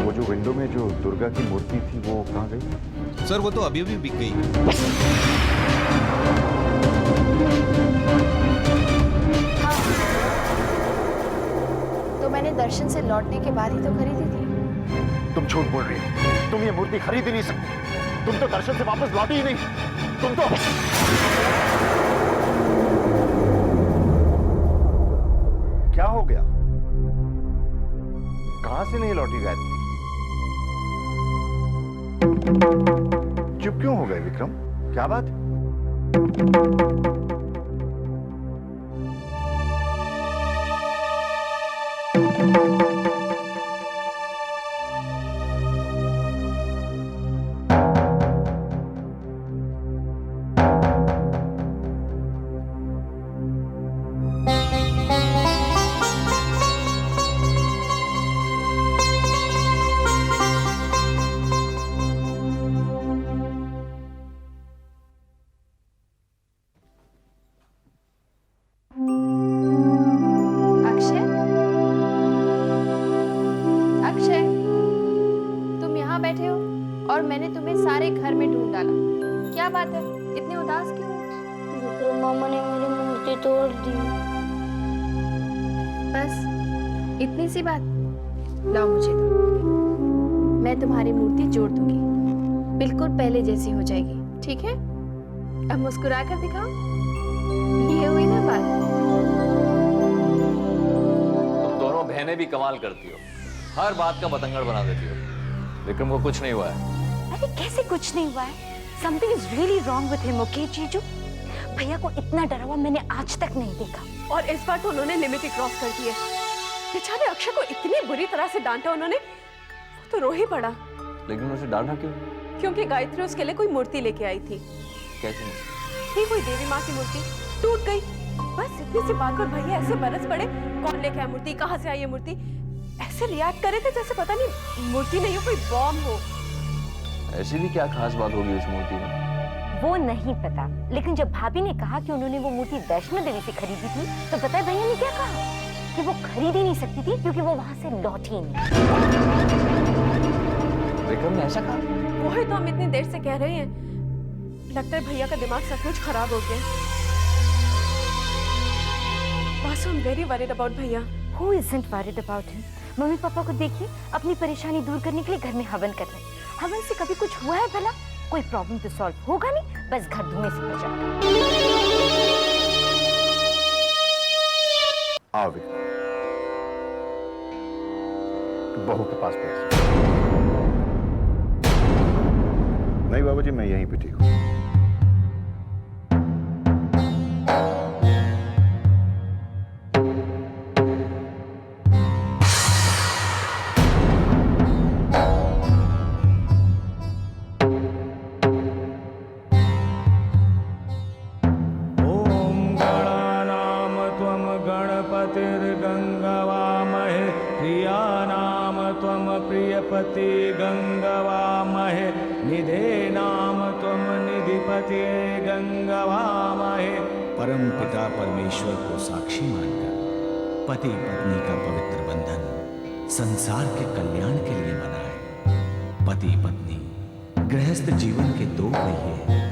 वो जो विंडो में जो दुर्गा की मूर्ति थी वो कहाँ गई? सर वो तो अभी अभी बिक गई। तो मैंने दर्शन से लौटने के बाद ही तो खरीदी थी। तुम झूठ बोल रही हो। तुम ये मूर्ति खरीद ही नहीं सकती। तुम तो दर्शन से वापस लौटी ही नहीं। तुम तो क्या हो गया? कहां से नहीं लौटी गायत्री? चुप क्यों हो गए विक्रम? क्या बात? और मैंने तुम्हें सारे घर में ढूंढ डाला। क्या बात है, इतने उदास क्यों हो? विक्रम मामा ने मेरी मूर्ति तोड़ दी। बस इतनी सी बात? लाओ मुझे दो, मैं तुम्हारी मूर्ति जोड़ दूंगी, बिल्कुल पहले जैसी हो जाएगी। ठीक है, अब मुस्कुरा कर दिखाओ। ये हुई ना बात। तुम दोनों बहनें भी कमाल करती हो, हर बात का बतंगड़ बना देती हो। विक्रम को कुछ नहीं हुआ है। अरे कैसे कुछ नहीं हुआ है? Something is really wrong with him, okay जीजू? भैया को इतना डरा हुआ मैंने आज तक नहीं देखा। और इस बार तो उन्होंने लिमिट ही क्रॉस कर दी है। बेचारे अक्षय को इतनी बुरी तरह से डांटा उन्होंने, वो तो रो ही पड़ा। लेकिन उसे डांटा क्यों? क्योंकि गायत्री उसके लिए कोई मूर्ति लेके आई थी। कैसी? ये कोई देवी माँ की मूर्ति टूट गई। बस इतनी सी बात पर भैया ऐसे बरस पड़े, कौन लेके आया मूर्ति, कहाँ से आई ये मूर्ति? ऐसे रिएक्ट करे थे जैसे पता नहीं मूर्ति नहीं हो, कोई बॉम्ब हो। ऐसी भी क्या खास बात होगी उस मूर्ति में? वो नहीं पता, लेकिन जब भाभी ने कहा कि उन्होंने वो मूर्ति वैष्णो देवी से खरीदी थी, तो पता है भैया ने क्या कहा? कि वो खरीद ही नहीं सकती थी क्योंकि वो वहां से लौटी नहीं। विक्रम ने ऐसा कहा? वही तो हम इतनी देर से कह रहे हैं। लगता है भैया का दिमाग सचमुच खराब हो गया। Vasu, I am very worried about भैया। Who isn't worried about him? Mummy papa को देखिए, अपनी परेशानी दूर करने के लिए घर में हवन कर रहे हैं। हवन से kभी कुछ हुआ है भला? कोई प्रॉब्लम तो सॉल्व होगा नहीं, बस घर धुएं से भर जाएगा। आओ विक्रम, बहू के पास बैठ। नहीं बाबूजी, मैं यहीं पे ठीक हूँ। प्रियपति गंगवामहे, निधे नाम त्वम निधिपति गंगवामहे। परम पिता परमेश्वर को साक्षी मानकर पति पत्नी का पवित्र बंधन संसार के कल्याण के लिए बना है। पति पत्नी गृहस्थ जीवन के दो पहिए हैं।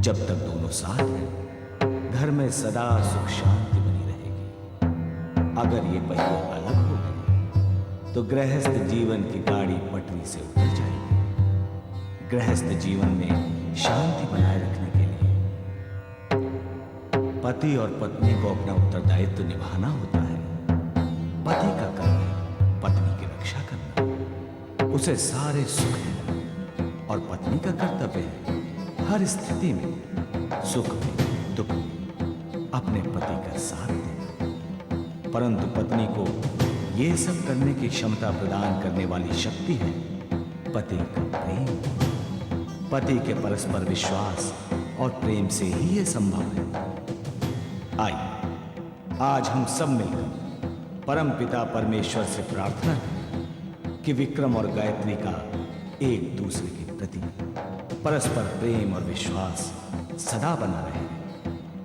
जब तक दोनों साथ हैं, घर में सदा सुख शांति बनी रहेगी। अगर ये पहिए अलग हो गए तो गृहस्थ जीवन की गाड़ी पटरी से उतर जाएगी। गृहस्थ जीवन में शांति बनाए रखने के लिए पति और पत्नी को अपना उत्तरदायित्व निभाना होता है। पति का कर्म है पत्नी की रक्षा करना, उसे सारे सुख देना, और पत्नी का कर्तव्य है हर स्थिति में, सुख में दुख में, अपने पति का साथ देना। परंतु पत्नी को ये सब करने की क्षमता प्रदान करने वाली शक्ति है पति का प्रेम। पति के परस्पर विश्वास और प्रेम से ही ये संभव है। आइए आज हम सब मिलकर परम पिता परमेश्वर से प्रार्थना करें कि विक्रम और गायत्री का एक दूसरे के प्रति परस्पर प्रेम और विश्वास सदा बना रहे।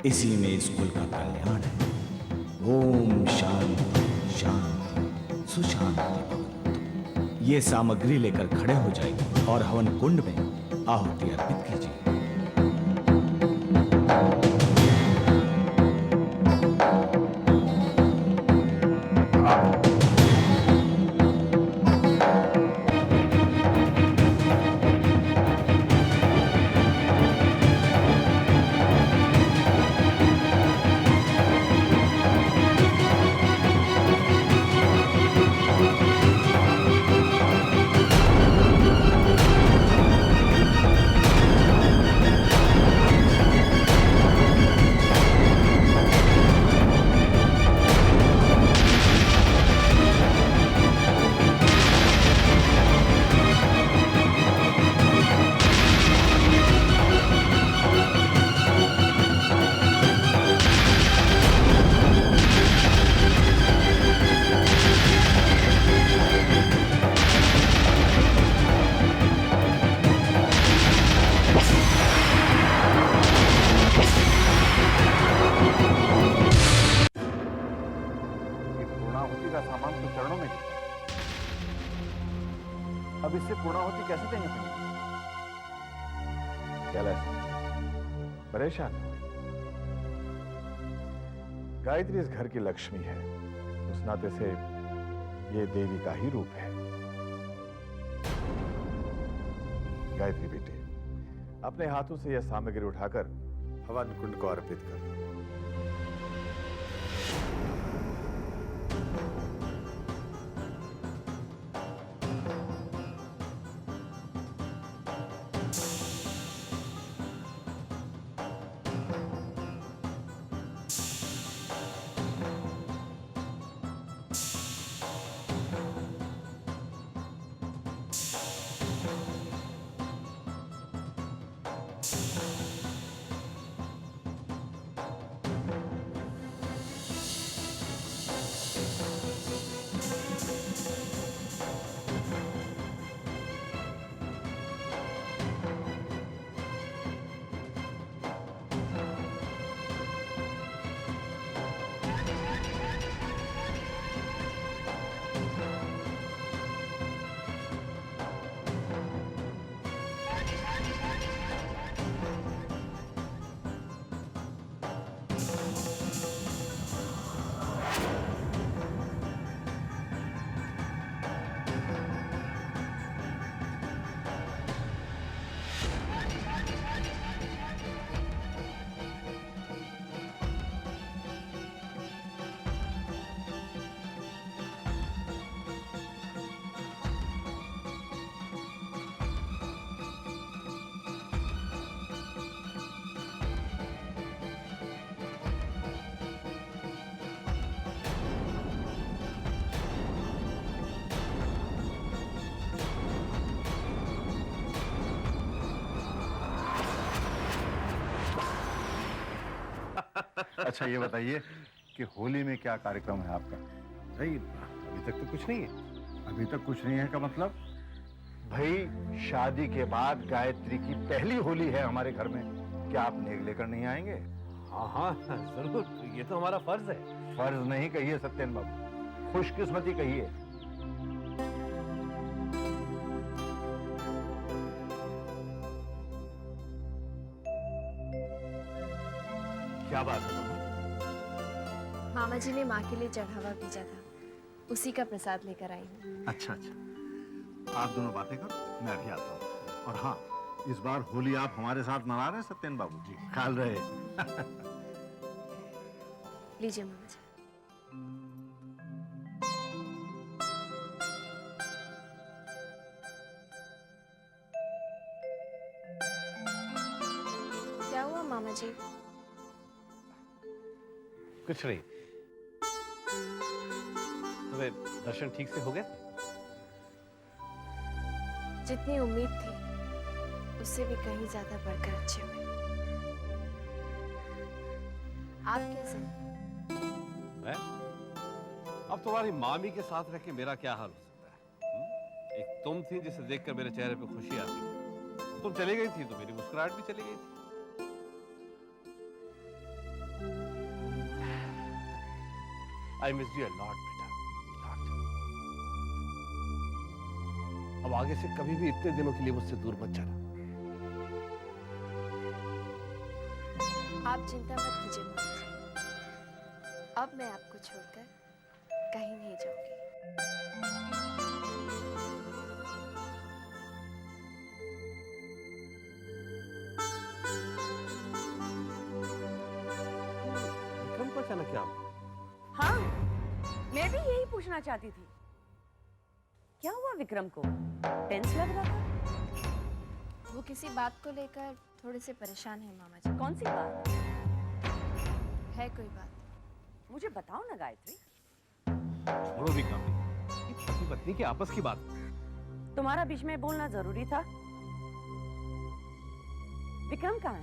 इसी में इस कुल का कल्याण है। ओम शांति शांति सुशांति। ये सामग्री लेकर खड़े हो जाएगी और हवन कुंड में आहुति अर्पित कीजिए। पूर्णाहुति का सामान तो चरणों में है। अब इससे पूर्णाहुति कैसे देंगे पंडित? क्या परेशान हो? गायत्री इस घर की लक्ष्मी है, उस नाते से ये देवी का ही रूप है। गायत्री बेटे, अपने हाथों से यह सामग्री उठाकर हवन कुंड को अर्पित कर दो। अच्छा ये बताइए कि होली में क्या कार्यक्रम है आपका? नहीं, अभी तक तो कुछ नहीं है। अभी तक कुछ नहीं है का मतलब? भाई शादी के बाद गायत्री की पहली होली है हमारे घर में, क्या आप नेग लेकर नहीं आएंगे? हाँ हाँ जरूर, ये तो हमारा फर्ज है। फर्ज नहीं कहिए सत्येन बाबू, खुशकिस्मती कहिए। क्या बात है? मामा जी ने माँ के लिए चढ़ावा भेजा था, उसी का प्रसाद लेकर आई हूँ। अच्छा अच्छा, आप दोनों बातें करो, मैं अभी आता हूँ। और हाँ, इस बार होली आप हमारे साथ मना रहे हैं सत्येन बाबू जी? ख्याल रहे। लीजिए मामा जी। क्या हुआ मामा जी? कुछ नहीं। तुम्हें दर्शन ठीक से हो गए? जितनी उम्मीद थी उससे भी कहीं ज्यादा बढ़कर अच्छे हुए। आप कैसे हैं? मैं? अब तुम्हारी मामी के साथ रह के मेरा क्या हाल हो सकता है? एक तुम थी जिसे देखकर मेरे चेहरे पे खुशी आती थी। तुम चली गई थी तो मेरी मुस्कुराहट भी चली गई थी। I miss you a lot, बेटा, lot. अब आगे से कभी भी इतने दिनों के लिए मुझसे दूर मत जाना। आप चिंता मत कीजिए मामा जी, अब मैं आपको छोड़कर कहीं नहीं जाऊंगी। विक्रम को अचानक क्या? हाँ, मैं भी यही पूछना चाहती थी। क्या हुआ विक्रम को? टेंस लग रहा था। वो किसी बात को लेकर थोड़े से परेशान है मामा जी। कौन सी बात? है कोई बात? मुझे बताओ ना गायत्री। छोड़ो विक्रम, ये पति पत्नी की आपस की बात। तुम्हारा बीच में बोलना जरूरी था। विक्रम कहाँ है?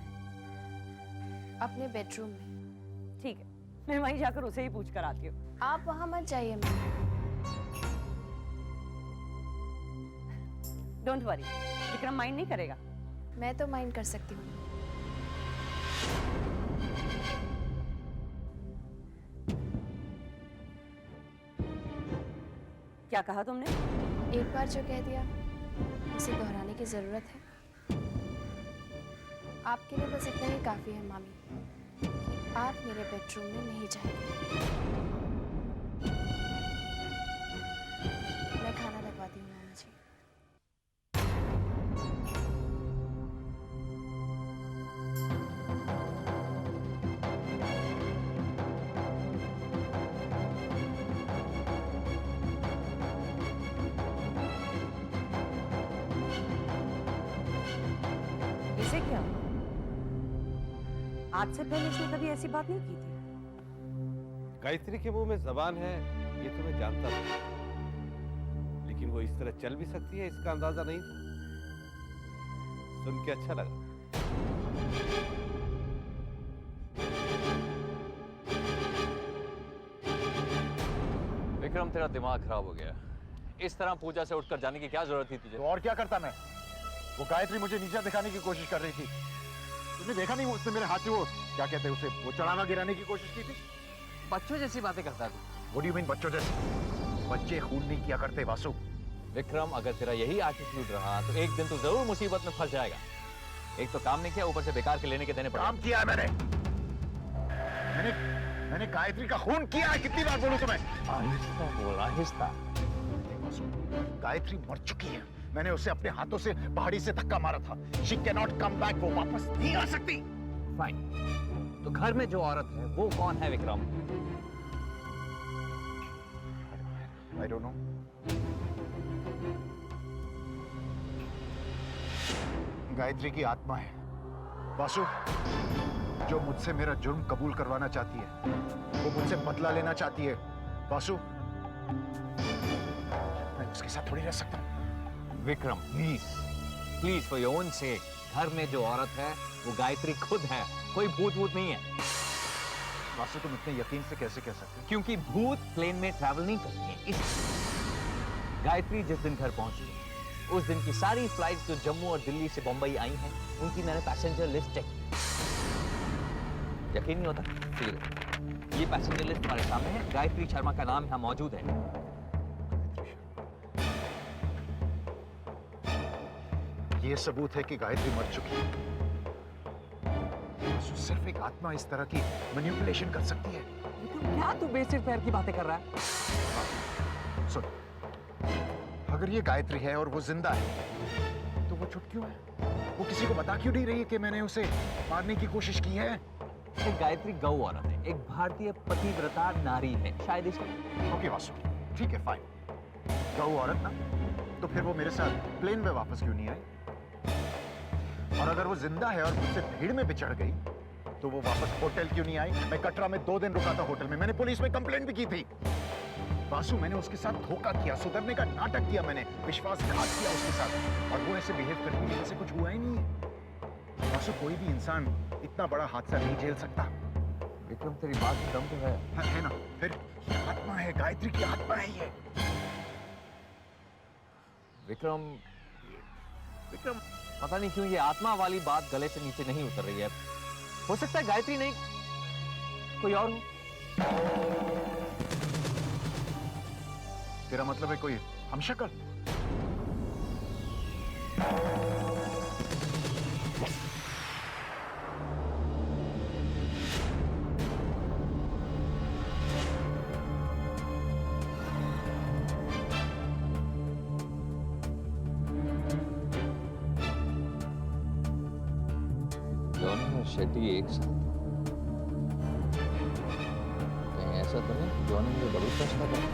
अपने बेडरूम में। ठीक है, मैं वहीं जाकर उसे ही पूछ कर आती हूँ। आप वहां मत जाइए मामा। डोंट वरी, विक्रम माइंड नहीं करेगा। मैं तो माइंड कर सकती हूँ। क्या कहा तुमने? एक बार जो कह दिया उसे दोहराने की जरूरत है। आपके लिए बस इतना ही काफी है मामी कि आप मेरे बेडरूम में नहीं जाएंगे। मैं खाना लगवाती हूँ मामा जी। इसे क्या? आज से पहले इसने कभी ऐसी बात नहीं की थी। गायत्री के मुंह में जबान है ये तो मैं जानता था, लेकिन वो इस तरह चल भी सकती है इसका अंदाजा नहीं था। सुन के अच्छा लगा। विक्रम, तेरा दिमाग खराब हो गया। इस तरह पूजा से उठकर जाने की क्या जरूरत थी तुझे? तो और क्या करता मैं? वो गायत्री मुझे नीचा दिखाने की कोशिश कर रही थी। तुमने देखा नहीं, उसने मेरे हाथ से वो क्या कहते हैं उसे, वो चढ़ावा गिराने की कोशिश की थी। बच्चों जैसी बातें करता तू। What do you mean बच्चों जैसे? बच्चे खून नहीं किया करते वासु। विक्रम, अगर तेरा यही एटीट्यूड रहा तो एक दिन तू जरूर मुसीबत में फंस जाएगा। एक तो काम नहीं किया, ऊपर से बेकार के लेने के देने पड़े। काम किया है मैंने गायत्री का खून किया है। कितनी बार बोलूं तुम्हें? आहिस्ता बोल, आहिस्ता। गायत्री मर चुकी है। मैंने उसे अपने हाथों से पहाड़ी से धक्का मारा था। She cannot come back, वो वापस नहीं आ सकती। फाइन, तो घर में जो औरत है वो कौन है Vikram? I don't know. Gayatri की आत्मा है वासु, जो मुझसे मेरा जुर्म कबूल करवाना चाहती है। वो मुझसे बदला लेना चाहती है वासु। मैं उसके साथ थोड़ी रह सकता हूँ। Vikram, please please for your own सेक, घर में जो औरत है वो गायत्री खुद है, कोई भूत भूत नहीं है। वासु, तुम इतने यकीन से कैसे कह सकते हो? क्योंकि भूत प्लेन में ट्रैवल नहीं करते हैं। गायत्री जिस दिन घर पहुंची उस दिन की सारी फ्लाइट्स जो जम्मू और दिल्ली से बंबई आई हैं उनकी मैंने पैसेंजर लिस्ट चेक की। यकीन नहीं होता? ठीक है, ये पैसेंजर लिस्ट हमारे सामने है। गायत्री शर्मा का नाम यहाँ मौजूद है। ये सबूत है कि गायत्री मर चुकी है। सिर्फ एक आत्मा इस तरह की मैनिपुलेशन कर सकती है। क्या तू बेसिक पैर की बातें कर रहा है? सुन, अगर ये गायत्री है और वो जिंदा है तो वो चुप क्यों है? वो किसी को बता क्यों नहीं रही है कि मैंने उसे मारने की कोशिश की है? एक गायत्री गौ औरत है, एक भारतीय पतिव्रता नारी है, शायद इसलिए। ओके वासु, ठीक है, फाइन। गौ औरत ना, तो फिर वो मेरे साथ प्लेन में वापस क्यों नहीं आई? और अगर वो जिंदा है और मुझसे भीड़ में बिछड़ गई तो वो वापस होटल क्यों नहीं आई? मैं कटरा में 2 दिन रुका था होटल में। मैंने पुलिस में कंप्लेंट भी की थी। वासु, मैंने उसके साथ धोखा किया, सुधरने का नाटक किया, मैंने विश्वासघात किया उसके साथ, और वो ऐसे बिहेव करती है जैसे कुछ हुआ ही नहीं है। वासु, कोई भी इंसान इतना बड़ा हादसा नहीं झेल सकता। विक्रम, तेरी बात में दम तो है। है ना? फिर ये आत्मा है, गायत्री की आत्मा है ये। विक्रम, पता नहीं क्यों ये आत्मा वाली बात गले से नीचे नहीं उतर रही है। हो सकता है गायत्री नहीं कोई और हो। तेरा मतलब है कोई हमशक्ल? जॉनी और शेट्टी एक साथ? कहीं ऐसा तो नहीं कि जॉनी मुझे बड़ी प्रश्न करता है?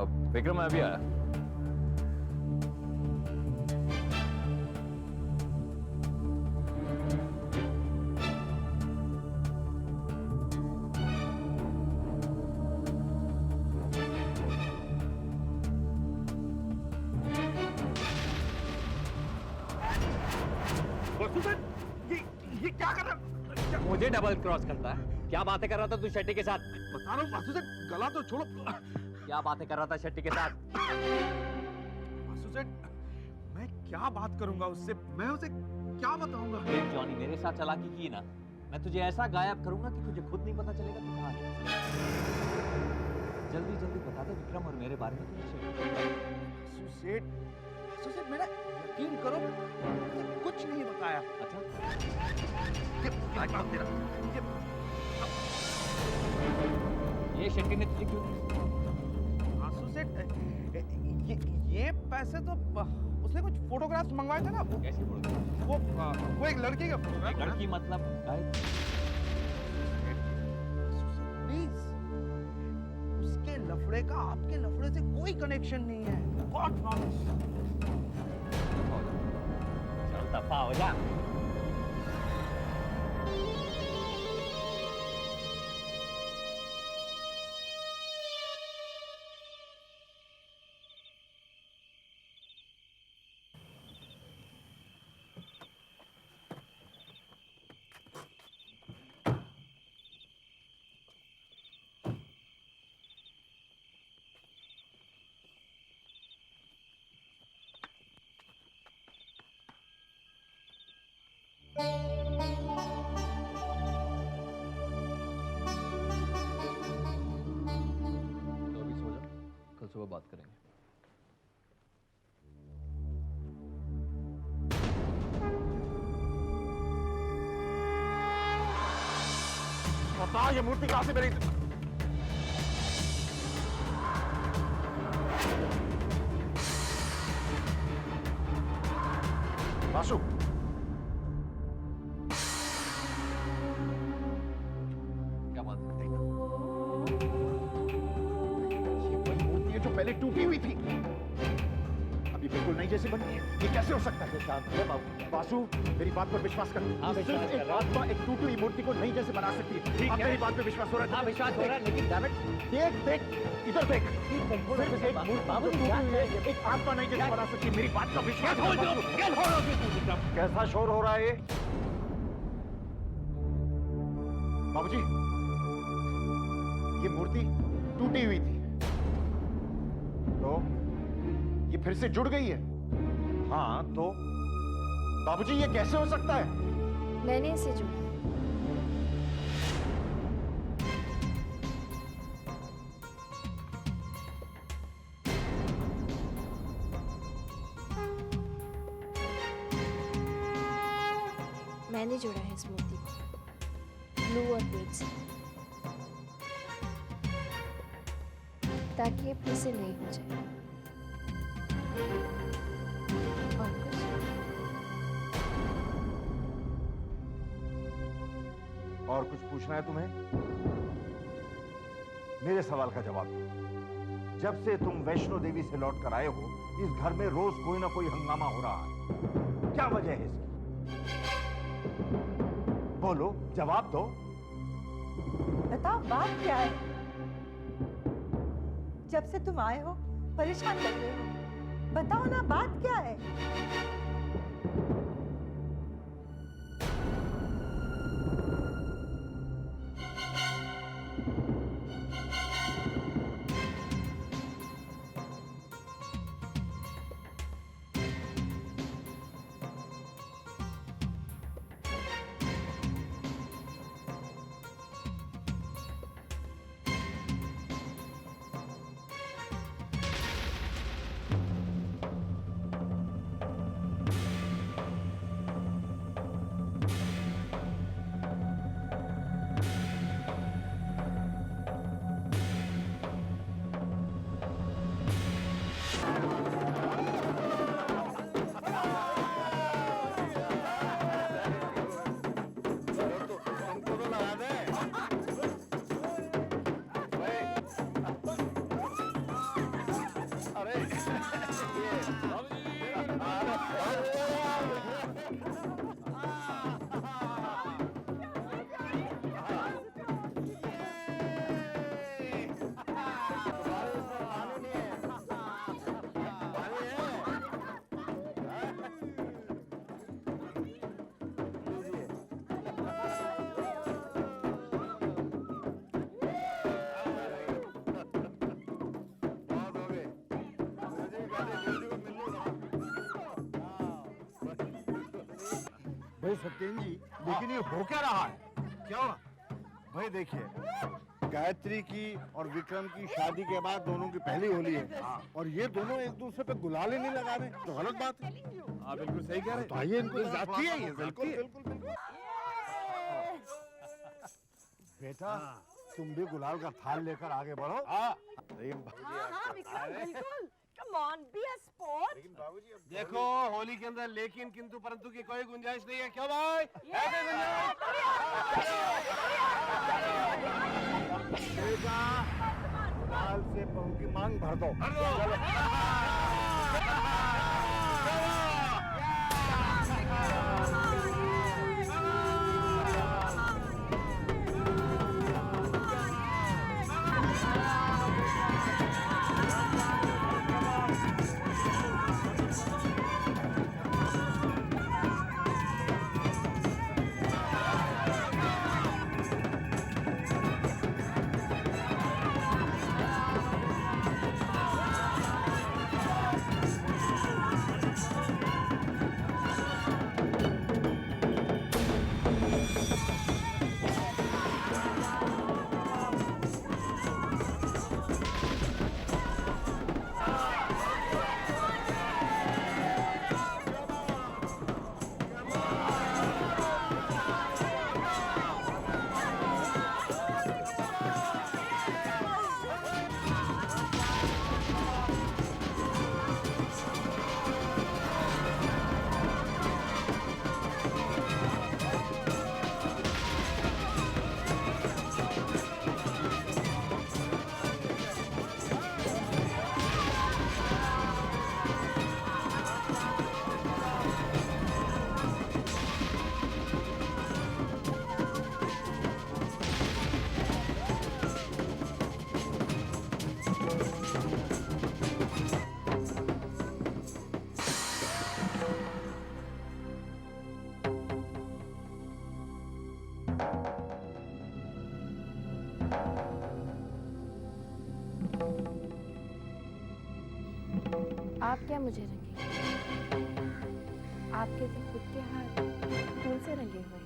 अब विक्रम मैं अभी आया। ये क्या कर रहा? मुझे डबल क्रॉस करता है? क्या बातें कर रहा था तू शेट्टी के साथ? बता रहा हूँ वासु सेठ, गला तो छोड़ो। क्या बातें कर रहा था शेट्टी के साथ? वासु सेठ, मैं क्या बात करूंगा उससे? मैं उसे क्या बताऊंगा? देख जॉनी, मेरे साथ चालाकी की ना, मैं तुझे ऐसा गायब करूंगा कि तुझे खुद नहीं पता चलेगा तू कहाँ है। जल्दी जल्दी बता दे विक्रम और मेरे बारे में तुझे। वासु सेठ, मेरा यकीन करो, मुझे कुछ नहीं बताया। अच्छा, ये शेट्टी ने तुझे क्यों? वासु सेठ, ये पैसे तो उसने कुछ फोटोग्राफ्स मंगवाए थे ना। कैसी फोटोग्राफ? वो एक लड़की का फोटोग्राफ। लड़की मतलब प्लीज, उसके लफड़े का आपके लफड़े से कोई कनेक्शन नहीं है। God promise. चल दफा हो जा। कल सुबह बात करेंगे। बता ये मूर्ति कहां से मेरी? वासु, क्या बात है? जो पहले टूटी हुई थी अभी बिल्कुल नई जैसी बनी है। ये कैसे हो सकता है? शांत हो बाबू। वासु, मेरी बात पर विश्वास कर। हाँ, विश्वास कर रहा हूं। आत्मा एक टूटी हुई मूर्ति को नई जैसे बना सकती है। ठीक है। मेरी बात पे विश्वास हो रहा है? हाँ, विश्वास हो रहा है, लेकिन डैम इट, देख देख इधर देख, सिर्फ एक मूर्ति जो टूटी हुई है, एक आत्मा नई जैसे बना सकती है। मेरी बात का विश्वास हो। कैसा शोर हो रहा है ये? बाबूजी, ये मूर्ति टूटी हुई थी तो ये फिर से जुड़ गई है। हाँ तो बाबूजी ये कैसे हो सकता है? मैंने इसे जोड़ा। मैंने जोड़ा है इस मूर्ति को ब्लू और रेड से, ताकि ये फिर से नई हो जाए। और कुछ पूछना है तुम्हें? मेरे सवाल का जवाब दो। जब से तुम वैष्णो देवी से लौट कर आए हो, इस घर में रोज कोई ना कोई हंगामा हो रहा है। क्या वजह है इसकी? बोलो, जवाब दो। बताओ बात क्या है? जब से तुम आए हो परेशान लग रहे हो। बताओ ना, बात क्या है? भाई सत्येन जी, लेकिन ये हो क्या रहा है? क्या हुआ? भाई देखिए, गायत्री की और विक्रम की शादी के बाद दोनों की पहली होली है और ये दोनों एक दूसरे पे गुलाल ही नहीं लगा रहे, तो गलत बात है। आप बिल्कुल सही कह रहे तो आइए इनको जाती है ये, बिल्कुल बिल्कुल बिल्कुल। बेटा तुम भी गुलाल का थाल लेकर आगे बढ़ो। हाँ विक्रम बिल्कुल। Come on, be a sport. देखो होली के अंदर लेकिन किंतु परंतु की कोई गुंजाइश नहीं है, क्यों भाई? बेटा गुलाल से बहू की मांग भर दो। आप क्या मुझे रंगेंगे? आपके तो खुद के हाथ खून से रंगे हुए हैं।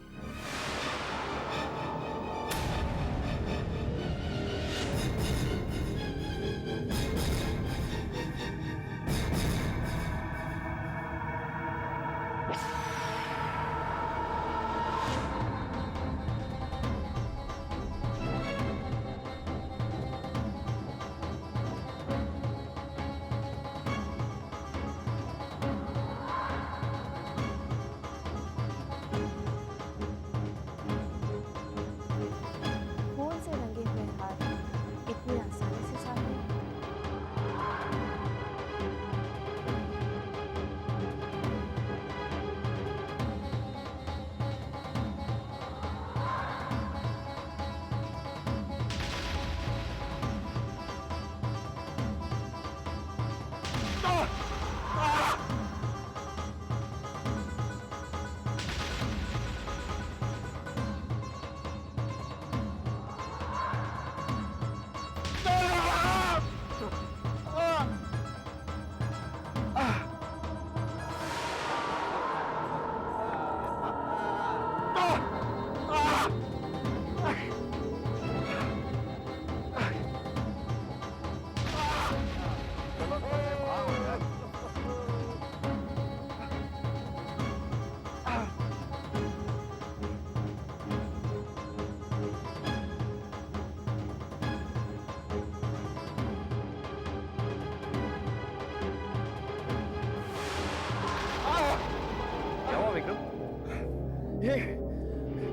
ये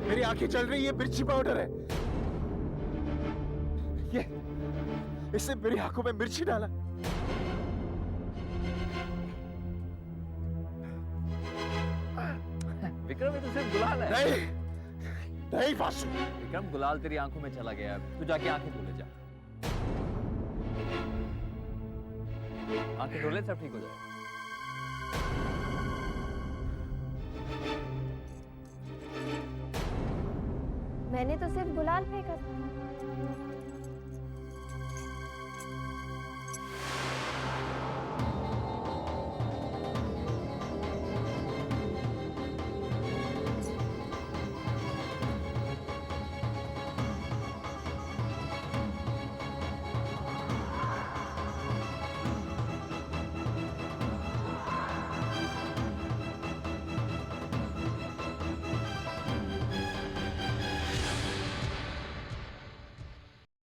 मेरी आंखें चल रही है, मिर्ची पाउडर है। ये इससे मेरी आंखों में मिर्ची डाला। विक्रम ये तो सिर्फ गुलाल है। नहीं वासु। विक्रम गुलाल तेरी आंखों में चला गया, तू जाके आंखें धो ले जा। आंखें धो ले, सब ठीक हो जाएगा। मैंने तो सिर्फ गुलाल फेंका था।